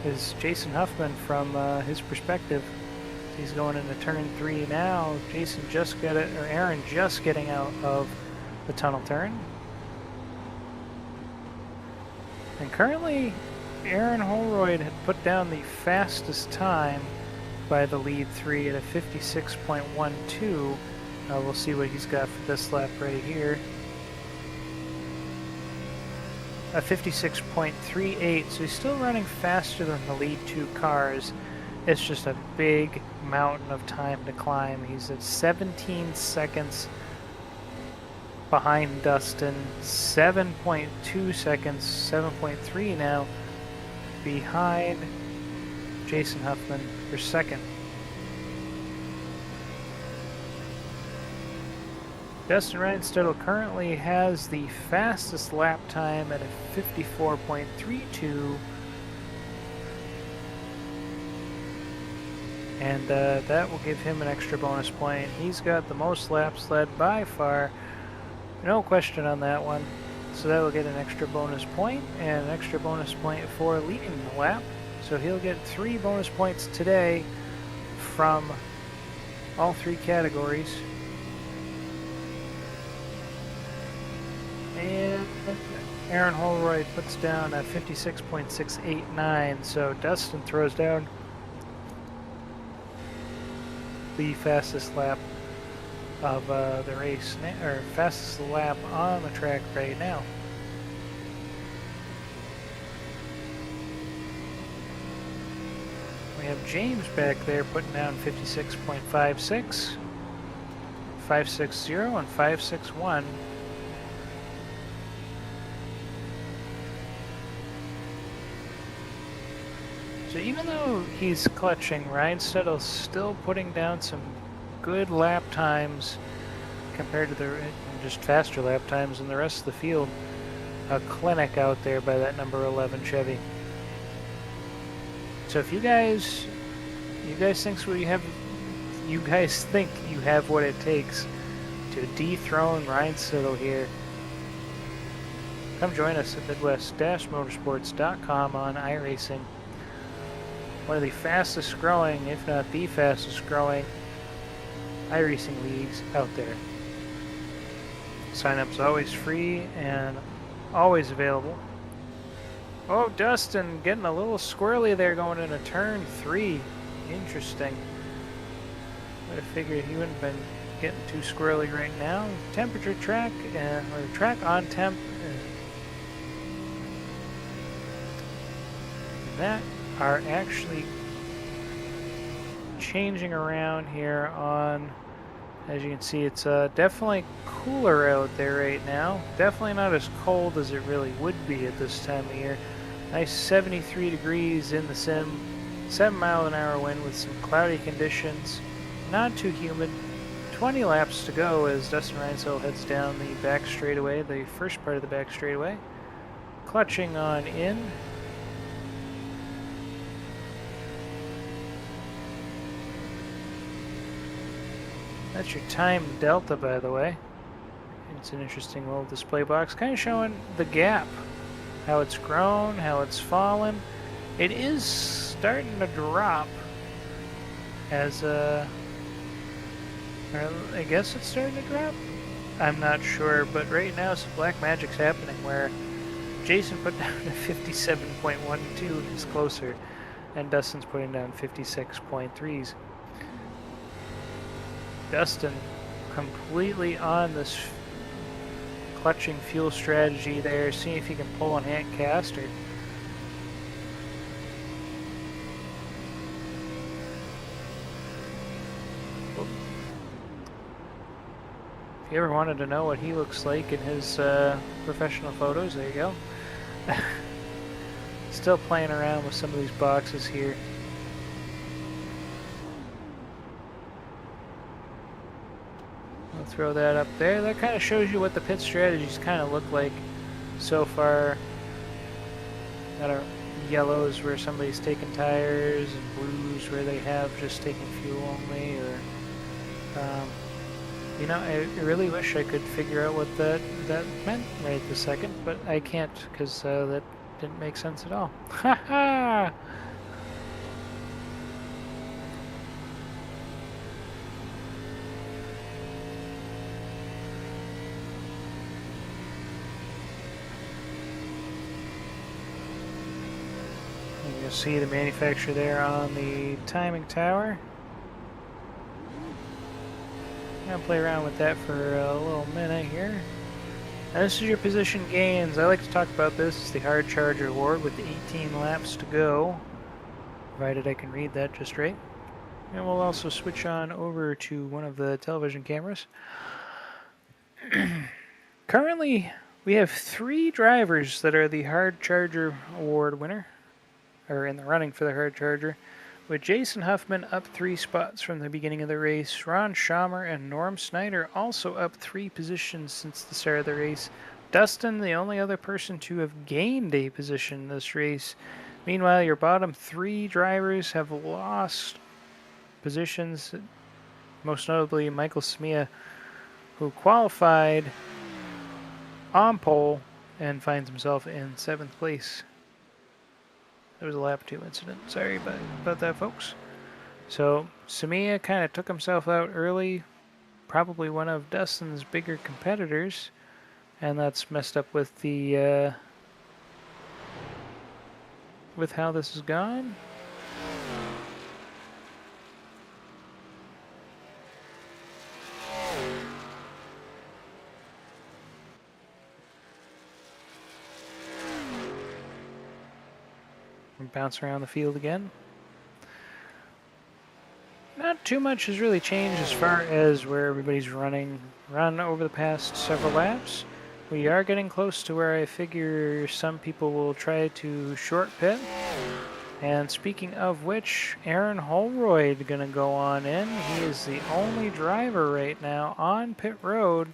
is Jason Huffman from his perspective. He's going into turn 3 now. Jason just got it, or Aaron just getting out of the tunnel turn. And currently, Aaron Holroyd had put down the fastest time by the lead 3 at a 56.12. We'll see what he's got for this lap right here. A 56.38, so he's still running faster than the lead 2 cars. It's just a big mountain of time to climb. He's at 17 seconds behind Dustin, 7.2 seconds, 7.3 now behind Jason Huffman for second. Dustin Reinstedel currently has the fastest lap time at a 54.32, and that will give him an extra bonus point. He's got the most laps led by far, no question on that one. So that will get an extra bonus point and an extra bonus point for leading the lap. So he'll get 3 bonus points today from all 3 categories. And Aaron Holroyd puts down a 56.689, so Dustin throws down the fastest lap of the race, or fastest lap on the track right now. We have James back there putting down 56.56, 560, and 561. So even though he's clutching, Reinstedel's still putting down some good lap times compared to the just faster lap times than the rest of the field. A clinic out there by that number 11 Chevy. So if you guys think you have what it takes to dethrone Reinstedel here, come join us at Midwest-Motorsports.com on iRacing. One of the fastest growing, if not the fastest growing, iRacing leagues out there. Sign-up's always free and always available. Oh, Dustin getting a little squirrely there going into turn 3. Interesting. I'd have figured he wouldn't have been getting too squirrely right now. Temperature track, or track on temp. That are actually changing around here on, as you can see, it's definitely cooler out there right now. Definitely not as cold as it really would be at this time of year. Nice 73 degrees in the sim, 7-mile-an-hour wind with some cloudy conditions, not too humid. 20 laps to go as Dustin Reinzel heads down the back straightaway, the first part of the back straightaway. Clutching on in. That's your time delta, by the way. It's an interesting little display box, kind of showing the gap, how it's grown, how it's fallen. It is starting to drop as I guess it's starting to drop? I'm not sure, but right now some black magic's happening where Jason put down a 57.12, is closer, and Dustin's putting down 56.3s. Dustin completely on this clutching fuel strategy there, seeing if he can pull on Hank Caster. If you ever wanted to know what he looks like in his professional photos, there you go. Still playing around with some of these boxes here. I'll throw that up there. That kind of shows you what the pit strategies kind of look like so far. Got our yellows where somebody's taking tires, and blues where they have just taken fuel only, or you know, I really wish I could figure out what that meant right this second, but I can't because that didn't make sense at all. Ha ha! You'll see the manufacturer there on the timing tower. I'm gonna play around with that for a little minute here. Now this is your position gains. I like to talk about this. It's the Hard Charger Award with 18 laps to go, provided I can read that just right. And we'll also switch on over to one of the television cameras. Currently, we have 3 drivers that are the Hard Charger Award winner, or in the running for the Hard Charger, with Jason Huffman up 3 spots from the beginning of the race. Ron Schaumer and Norm Snyder also up 3 positions since the start of the race. Dustin, the only other person to have gained a position in this race. Meanwhile, your bottom 3 drivers have lost positions, most notably Michael Smia, who qualified on pole and finds himself in 7th place. There was a lap 2 incident. Sorry about that, folks. So Samia kind of took himself out early, probably one of Dustin's bigger competitors, and that's messed up with the with how this has gone. Bounce around the field again. Not too much has really changed as far as where everybody's run over the past several laps. We are getting close to where I figure some people will try to short pit. And speaking of which, Aaron Holroyd gonna go on in. He is the only driver right now on pit road.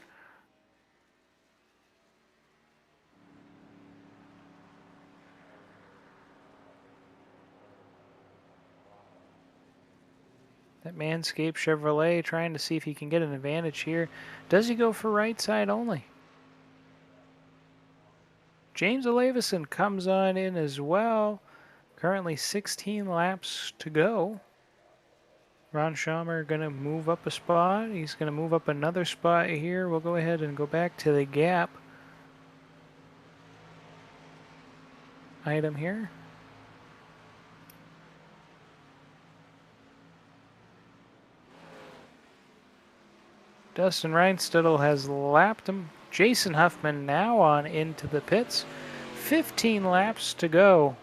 That Manscaped Chevrolet trying to see if he can get an advantage here. Does he go for right side only? James Olavison comes on in as well. Currently 16 laps to go. Ron Schaumer going to move up a spot. He's going to move up another spot here. We'll go ahead and go back to the gap. item here. Dustin Reinstedel has lapped him. Jason Huffman now on into the pits. 15 laps to go.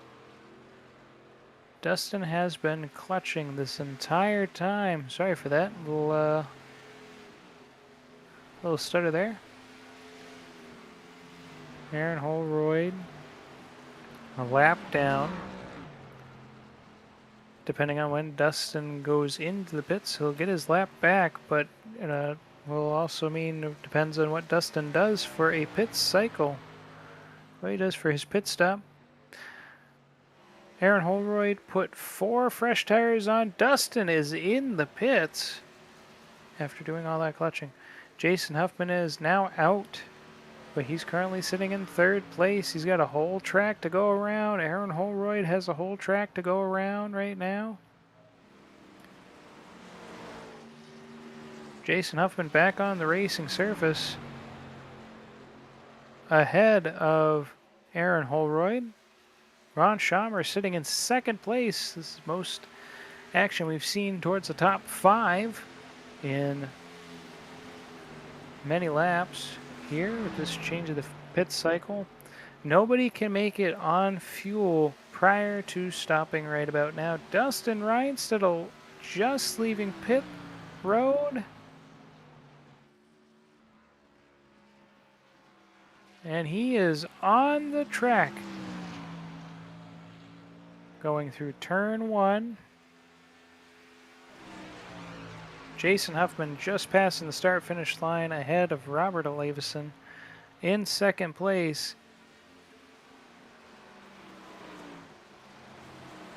Dustin has been clutching this entire time. Sorry for that. Little stutter there. Aaron Holroyd, a lap down. Depending on when Dustin goes into the pits, he'll get his lap back, but will also mean it depends on what Dustin does for a pit cycle. What he does for his pit stop. Aaron Holroyd put 4 fresh tires on. Dustin is in the pits after doing all that clutching. Jason Huffman is now out, but he's currently sitting in 3rd place. He's got a whole track to go around. Aaron Holroyd has a whole track to go around right now. Jason Huffman back on the racing surface, ahead of Aaron Holroyd. Ron Schamer sitting in 2nd place. This is most action we've seen towards the top 5 in many laps here with this change of the pit cycle. Nobody can make it on fuel prior to stopping right about now. Dustin Reinstedel just leaving pit road. And he is on the track. Going through turn 1. Jason Huffman just passing the start-finish line ahead of Robert Olavison in 2nd place.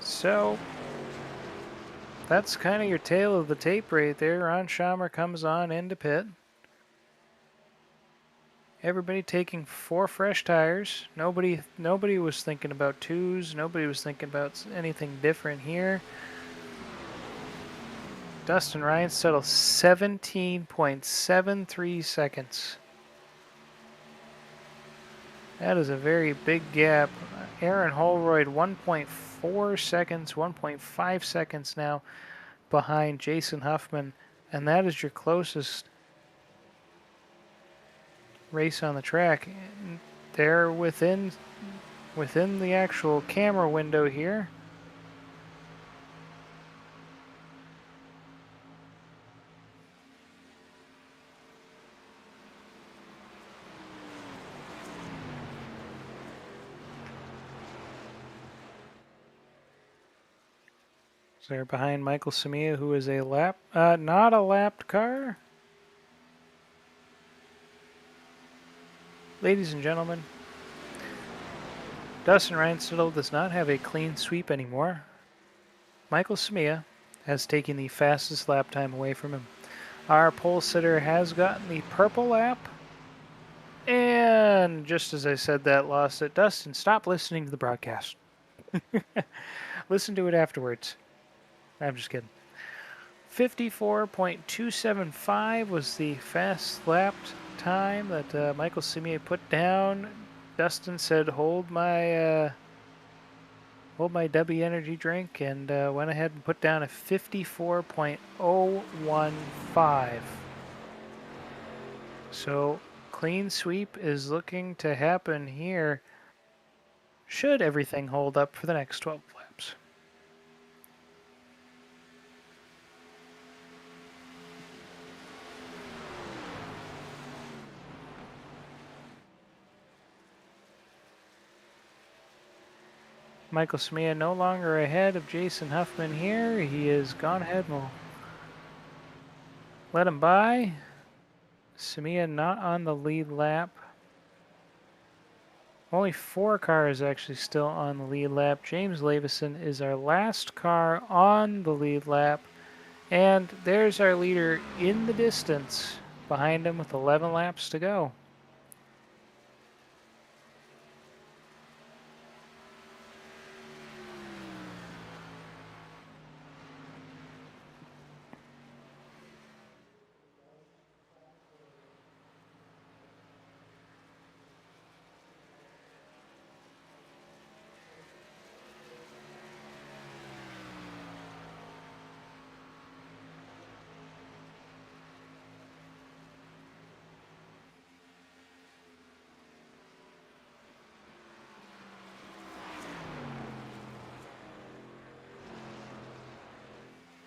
So that's kind of your tail of the tape right there. Ron Schamer comes on into pit. Everybody taking 4 fresh tires. Nobody was thinking about 2s. Nobody was thinking about anything different here. Dustin Ryan settled 17.73 seconds. That is a very big gap. Aaron Holroyd 1.4 seconds, 1.5 seconds now behind Jason Huffman, and that is your closest race on the track. They're within the actual camera window here. So they're behind Michael Samia, who is a not a lapped car. Ladies and gentlemen, Dustin Reinstedel does not have a clean sweep anymore. Michael Samia has taken the fastest lap time away from him. Our pole sitter has gotten the purple lap. And just as I said that, lost it. Dustin, stop listening to the broadcast. Listen to it afterwards. I'm just kidding. 54.275 was the fast lap time that Michael Simier put down. Dustin said, hold my W energy drink, and went ahead and put down a 54.015. So clean sweep is looking to happen here, should everything hold up for the next 12 laps. Michael Smia no longer ahead of Jason Huffman here. He has gone ahead and will let him by. Smia not on the lead lap. Only 4 cars actually still on the lead lap. James Lavison is our last car on the lead lap. And there's our leader in the distance behind him with 11 laps to go.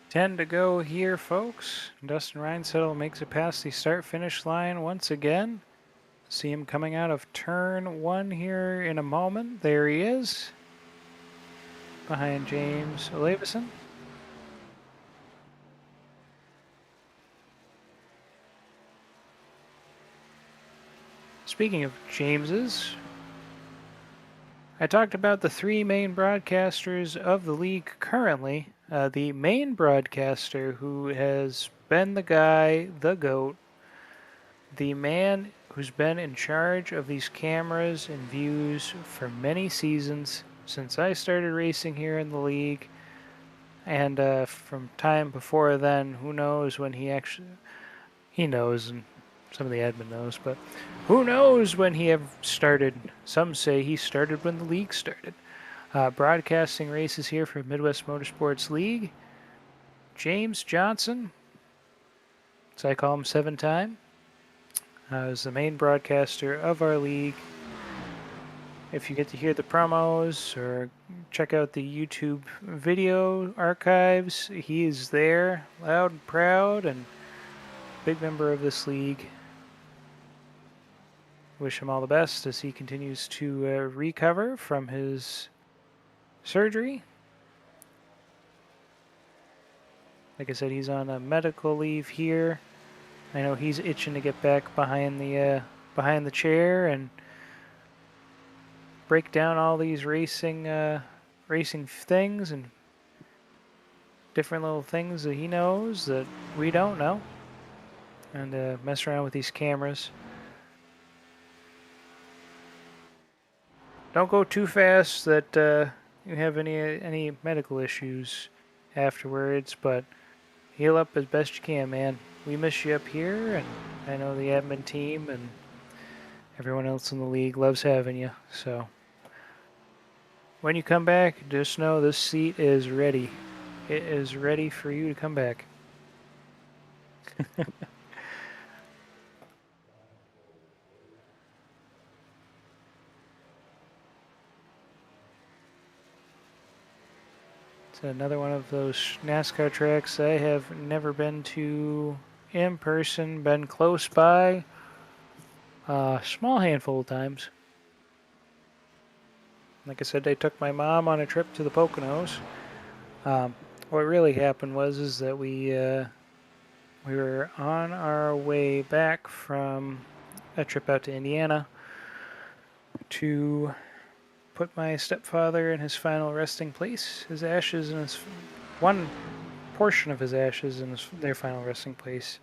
10 to go here, folks. Dustin Reinsettle makes it past the start-finish line once again. See him coming out of turn 1 here in a moment. There he is, behind James Olevison. Speaking of Jameses, I talked about the 3 main broadcasters of the league currently. The main broadcaster who has been the guy, the GOAT, the man who's been in charge of these cameras and views for many seasons since I started racing here in the league, and from time before then. Who knows when he knows, and some of the admin knows, but who knows when he have started. Some say he started when the league started. Broadcasting races here for Midwest Motorsports League, James Johnson, so I call him 7-time, is the main broadcaster of our league. If you get to hear the promos or check out the YouTube video archives, he is there, loud and proud, and big member of this league. Wish him all the best as he continues to recover from his surgery. Like I said, he's on a medical leave here. I know he's itching to get back behind the chair and break down all these racing things and different little things that he knows that we don't know, and mess around with these cameras. Don't go too fast that you have any medical issues afterwards, but heal up as best you can, man. We miss you up here, and I know the admin team and everyone else in the league loves having you. So when you come back, just know this seat is ready. It is ready for you to come back. It's another one of those NASCAR tracks I have never been to in person, been close by a small handful of times. Like I said, I took my mom on a trip to the Poconos. What really happened was that we were on our way back from a trip out to Indiana to put my stepfather in his final resting place, his ashes in his one portion of his ashes in their final resting place.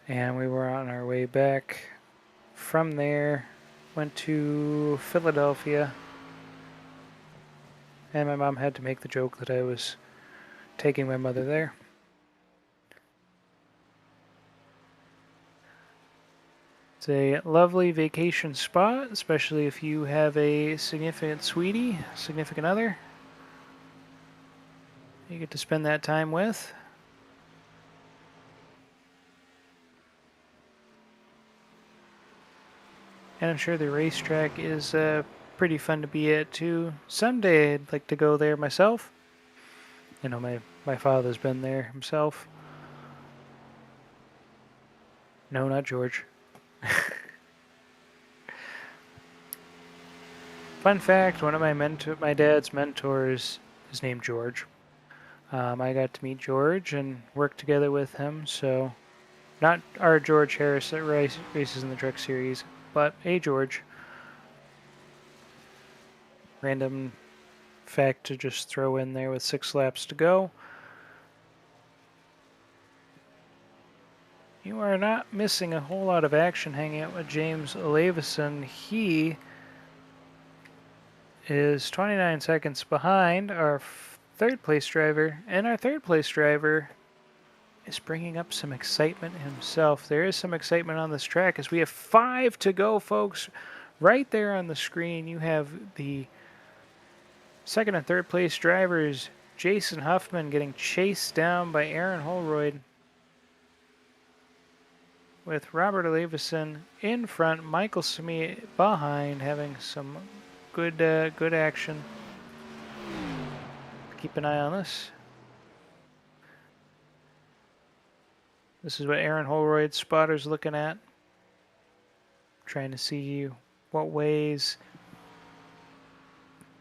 And we were on our way back from there, went to Philadelphia, and my mom had to make the joke that I was taking my mother there. It's a lovely vacation spot, especially if you have a significant sweetie, significant other you get to spend that time with. And I'm sure the racetrack is pretty fun to be at too. Someday I'd like to go there myself. You know, my father's been there himself. No, not George. Fun fact, one of my dad's mentors is named George. I got to meet George and work together with him, so not our George Harris that races in the Truck Series, but a George. Random fact to just throw in there with 6 laps to go. You are not missing a whole lot of action hanging out with James Olevison. He is 29 seconds behind our third place driver, and our third place driver is bringing up some excitement himself. There is some excitement on this track as we have 5 to go, folks. Right there on the screen, you have the second and third place drivers, Jason Huffman getting chased down by Aaron Holroyd, with Robert Olevison in front, Michael Simi behind, having some good action. Keep an eye on this. This is what Aaron Holroyd's spotter's looking at. Trying to see what ways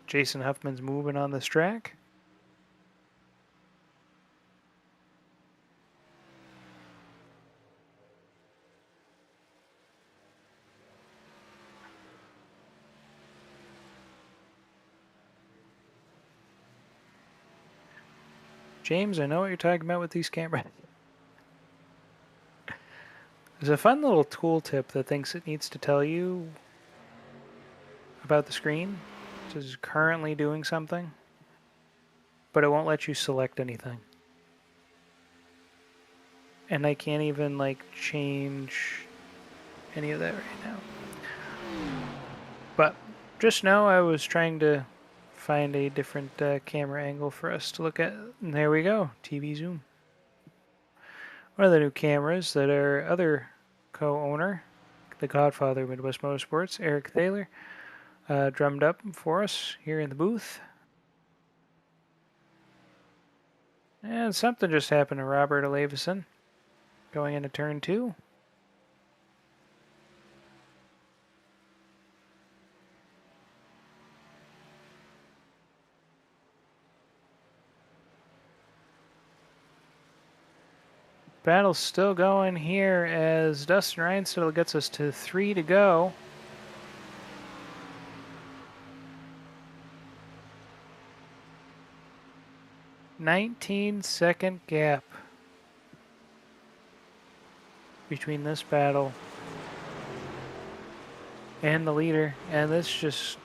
Jason Huffman's moving on this track. James, I know what you're talking about with these cameras. There's a fun little tooltip that thinks it needs to tell you about the screen. It is currently doing something, but it won't let you select anything. And I can't even like change any of that right now. But just know I was trying to find a different camera angle for us to look at. And there we go, TV zoom. One of the new cameras that our other co-owner, the godfather of Midwest Motorsports, Eric Thaler, drummed up for us here in the booth. And something just happened to Robert Olavison going into turn 2. Battle's still going here as Dustin Reinstedel gets us to 3 to go. "19-second gap between this battle and the leader, and this just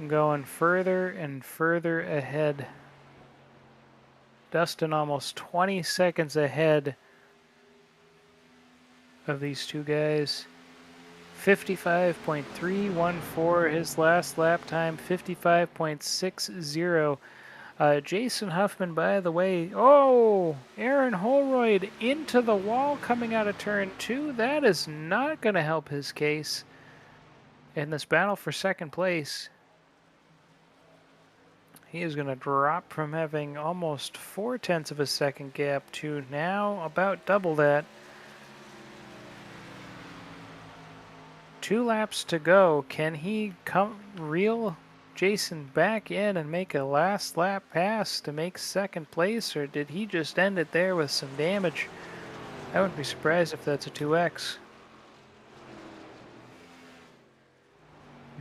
going further and further ahead. Dustin almost 20 seconds ahead of these two guys. 55.314 his last lap time, 55.60. Jason Huffman, by the way, oh, Aaron Holroyd into the wall coming out of turn 2. That is not going to help his case in this battle for second place. He is going to drop from having almost 0.4 of a second gap to now about double that. 2 laps to go. Can he reel Jason back in and make a last lap pass to make second place, or did he just end it there with some damage? I wouldn't be surprised if that's a 2X.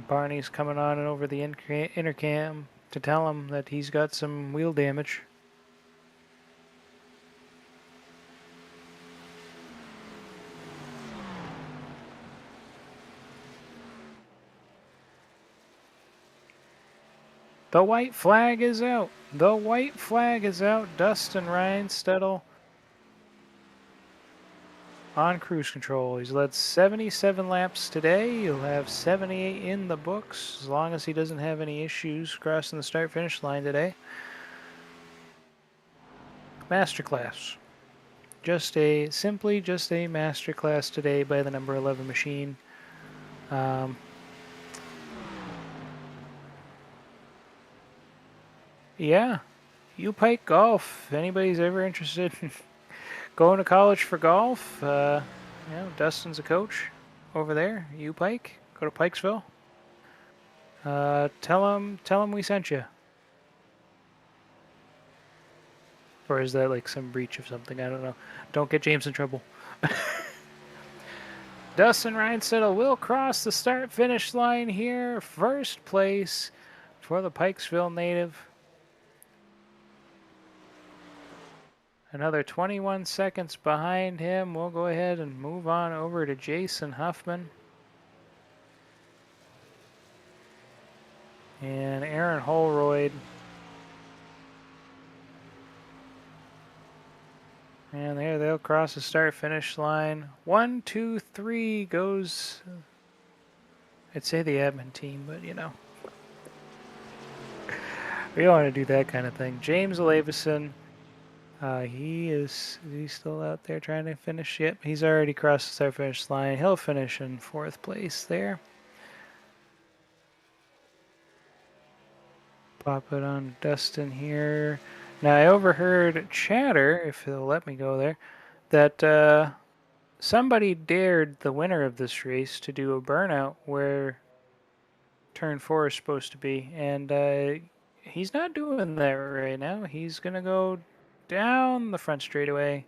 Barney's coming on and over the intercam to tell him that he's got some wheel damage. The white flag is out. The white flag is out. Dustin Reinstedel on cruise control. He's led 77 laps today. He'll have 78 in the books as long as he doesn't have any issues crossing the start-finish line today. Masterclass. Simply just a masterclass today by the number 11 machine. Yeah, U-Pike Golf. If anybody's ever interested in going to college for golf, Dustin's a coach over there. U-Pike. Go to Pikesville. Tell him we sent you. Or is that like some breach of something? I don't know. Don't get James in trouble. Dustin Reinstedel will cross the start-finish line here. First place for the Pikesville native. Another 21 seconds behind him. We'll go ahead and move on over to Jason Huffman. And Aaron Holroyd. And there they'll cross the start-finish line. 1, 2, 3 goes... I'd say the admin team, but you know. We don't want to do that kind of thing. James Olavison. He's still out there trying to finish. Yep, he's already crossed the start-finish line. He'll finish in 4th place there. Pop it on Dustin here. Now, I overheard chatter, if they'll let me go there, that somebody dared the winner of this race to do a burnout where turn 4 is supposed to be, and he's not doing that right now. He's going to go down the front straightaway.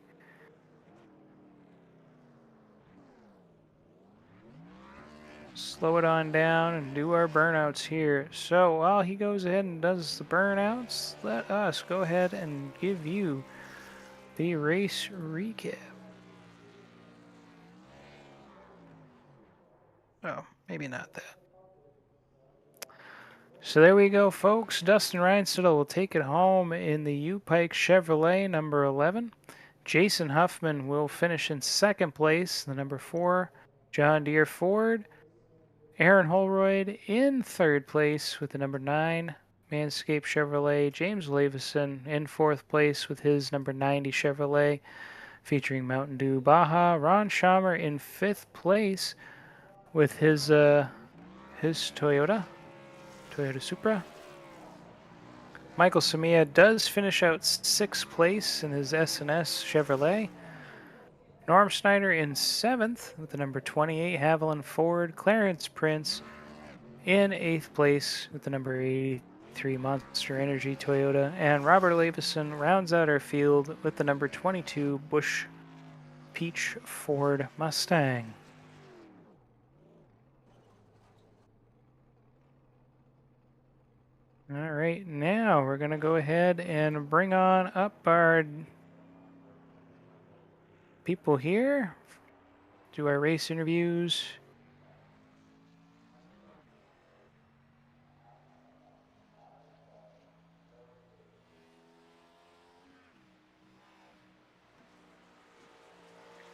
Slow it on down and do our burnouts here. So while he goes ahead and does the burnouts, let us go ahead and give you the race recap. Oh, maybe not that. So there we go, folks. Dustin Reinstedel will take it home in the U-Pike Chevrolet number 11. Jason Huffman will finish in second place, the number 4 John Deere Ford. Aaron Holroyd in third place with the number 9 Manscaped Chevrolet. James Lavison in fourth place with his number 90 Chevrolet featuring Mountain Dew Baja. Ron Schamer in fifth place with his Toyota Supra. Michael Samia does finish out sixth place in his S&S Chevrolet. Norm Snyder in seventh with the number 28 Haviland Ford. Clarence Prince in eighth place with the number 83 Monster Energy Toyota. And Robert Lavison rounds out our field with the number 22 Busch Peach Ford Mustang. All right, now we're going to go ahead and bring on up our people here, do our race interviews.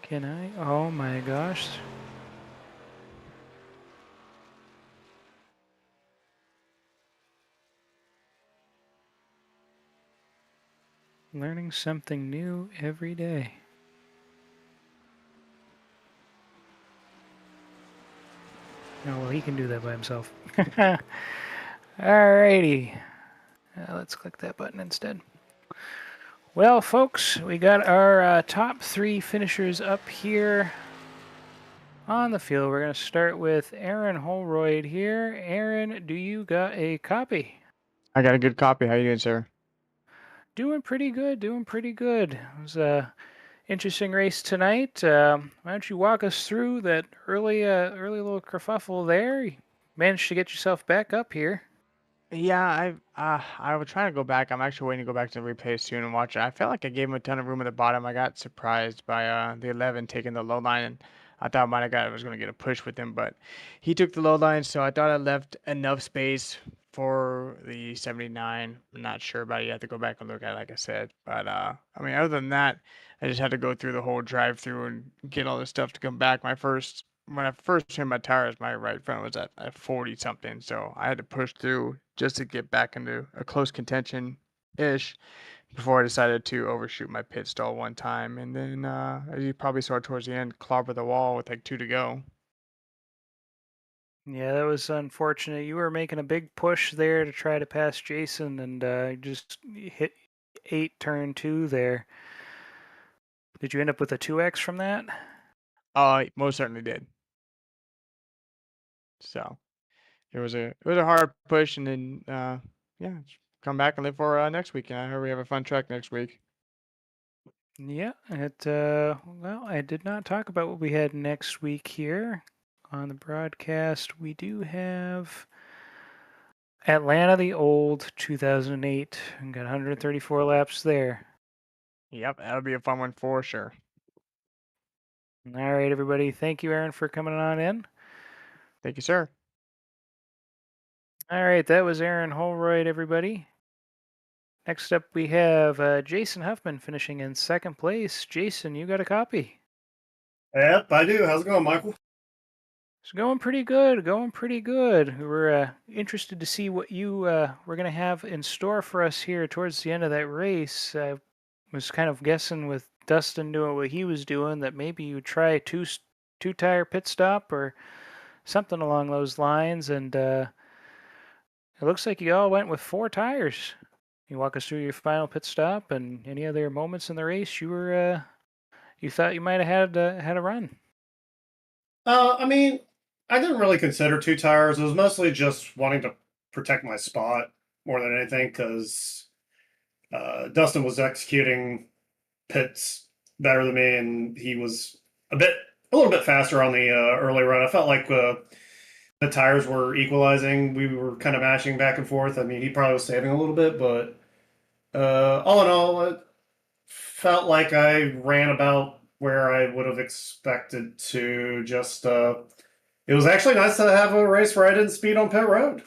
Can I? Oh my gosh. Learning something new every day. Oh, well, he can do that by himself. Alrighty. Let's click that button instead. Well, folks, we got our top 3 finishers up here on the field. We're going to start with Aaron Holroyd here. Aaron, do you got a copy? I got a good copy. How you doing, sir? Doing pretty good, doing pretty good. It was a interesting race tonight. Why don't you walk us through that early little kerfuffle there? You managed to get yourself back up here. Yeah, I was trying to go back. I'm actually waiting to go back to the replay soon and watch it. I felt like I gave him a ton of room at the bottom. I got surprised by the 11 taking the low line, and I thought I was going to get a push with him, but he took the low line, so I thought I left enough space for the 79. I'm not sure about it. You have to go back and look at it, like I said. But I mean, other than that, I just had to go through the whole drive-through and get all this stuff to come back. When I first turned my tires, my right front was at 40 something, so I had to push through just to get back into a close contention ish before I decided to overshoot my pit stall one time, and then as you probably saw towards the end, clobber the wall with like 2 to go. Yeah, that was unfortunate. You were making a big push there to try to pass Jason, and just hit 8 turn 2 there. Did you end up with a 2x from that? Most certainly did. So it was a hard push, and then yeah, come back and live for next week. And I hope we have a fun track next week. Yeah, well, I did not talk about what we had next week here on the broadcast. We do have Atlanta the Old 2008 and got 134 laps there. Yep, that'll be a fun one for sure. All right, everybody. Thank you, Aaron, for coming on in. Thank you, sir. All right, that was Aaron Holroyd, everybody. Next up, we have Jason Huffman finishing in second place. Jason, you got a copy. Yep, I do. How's it going, Michael? It's going pretty good. Going pretty good. We're interested to see what you were going to have in store for us here towards the end of that race. I was kind of guessing with Dustin doing what he was doing that maybe you try a two tire pit stop or something along those lines. And it looks like you all went with 4 tires. You walk us through your final pit stop and any other moments in the race you were you thought you might have had a run? I mean, I didn't really consider 2 tires. It was mostly just wanting to protect my spot more than anything because Dustin was executing pits better than me, and he was a little bit faster on the early run. I felt like the tires were equalizing. We were kind of mashing back and forth. I mean, he probably was saving a little bit, but all in all, it felt like I ran about where I would have expected to. Just it was actually nice to have a race where I didn't speed on pit road.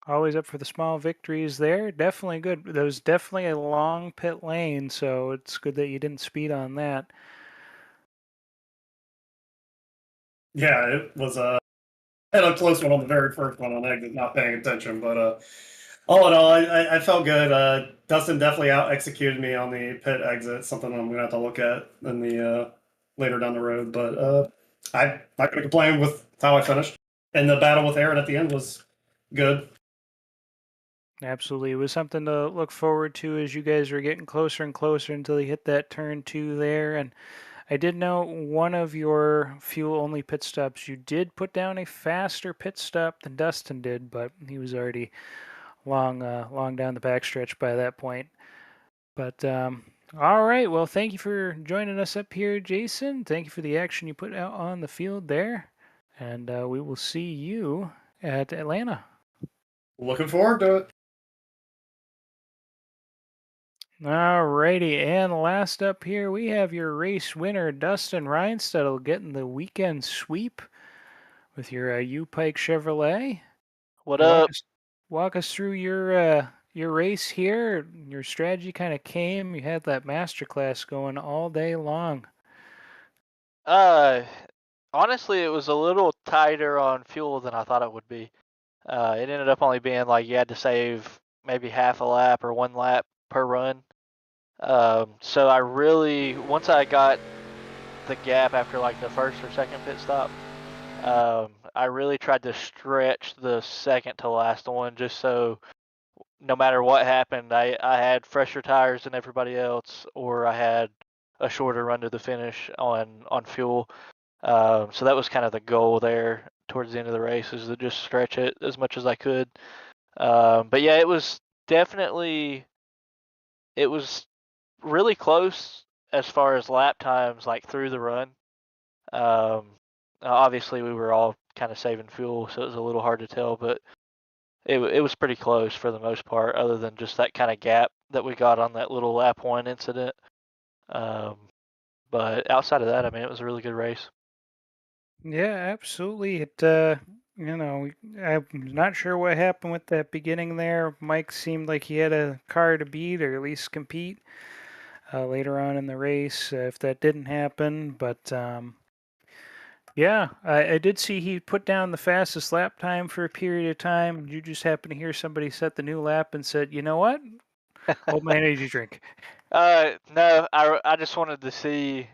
Always up for the small victories there. Definitely good. There was definitely a long pit lane, so it's good that you didn't speed on that. Yeah, it was had a close one on the very first one on exit, not paying attention. But all in all, I felt good. Dustin definitely out executed me on the pit exit, something I'm gonna have to look at in the later down the road. But I'm not gonna complain with how I finished. And the battle with Aaron at the end was good. Absolutely. It was something to look forward to as you guys were getting closer and closer until you hit that turn 2 there. And I did know one of your fuel-only pit stops, you did put down a faster pit stop than Dustin did, but he was already long down the backstretch by that point. But all right, well, thank you for joining us up here, Jason. Thank you for the action you put out on the field there, and we will see you at Atlanta. Looking forward to it. All righty, and last up here we have your race winner, Dustin Reinstedel, getting the weekend sweep with your U-Pike Chevrolet. What Walk up? us walk us through your race here. Your strategy kind of came. You had that master class going all day long. Uh, Honestly, it was a little tighter on fuel than I thought it would be. It ended up only being like you had to save maybe half a lap or 1 lap per run. So I really, once I got the gap after like the first or second pit stop, I really tried to stretch the second to last one just so no matter what happened, I had fresher tires than everybody else, or I had a shorter run to the finish on fuel. So that was kind of the goal there towards the end of the race, is to just stretch it as much as I could. But yeah, it was really close as far as lap times, like through the run. Obviously, we were all kind of saving fuel, so it was a little hard to tell, but it was pretty close for the most part, other than just that kind of gap that we got on that little lap 1 incident. But outside of that, I mean, it was a really good race. Yeah, absolutely. I'm not sure what happened with that beginning there. Mike seemed like he had a car to beat or at least compete later on in the race if that didn't happen. But yeah, I did see he put down the fastest lap time for a period of time. You just happened to hear somebody set the new lap and said, you know what? Hold my energy drink. No, I just wanted to see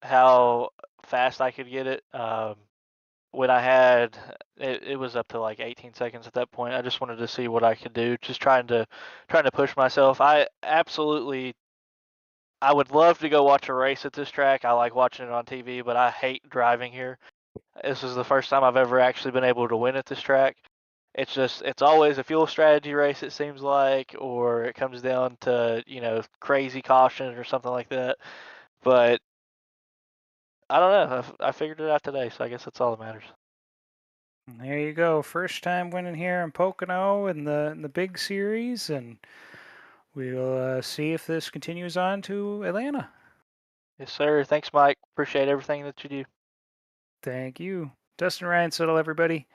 how fast I could get it. When I had it was up to like 18 seconds at that point. I just wanted to see what I could do, just trying to push myself. I would love to go watch a race at this track. I like watching it on TV, but I hate driving here. This is the first time I've ever actually been able to win at this track. It's always a fuel strategy race, it seems like, or it comes down to, crazy caution or something like that. But I don't know. I figured it out today, so I guess that's all that matters. There you go. First time winning here in Pocono in the big series, and we'll see if this continues on to Atlanta. Yes, sir. Thanks, Mike. Appreciate everything that you do. Thank you. Dustin Ryan Settle, everybody.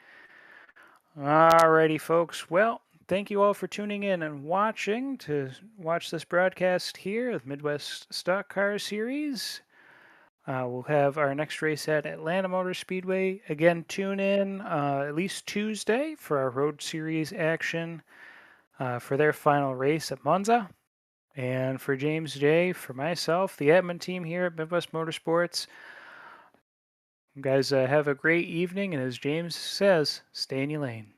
Alrighty, folks. Well, thank you all for tuning in and watching to watch this broadcast here of Midwest Stock Car Series. We'll have our next race at Atlanta Motor Speedway. Again, tune in at least Tuesday for our Road Series action for their final race at Monza. And for James J, for myself, the admin team here at Midwest Motorsports, you guys have a great evening. And as James says, stay in your lane.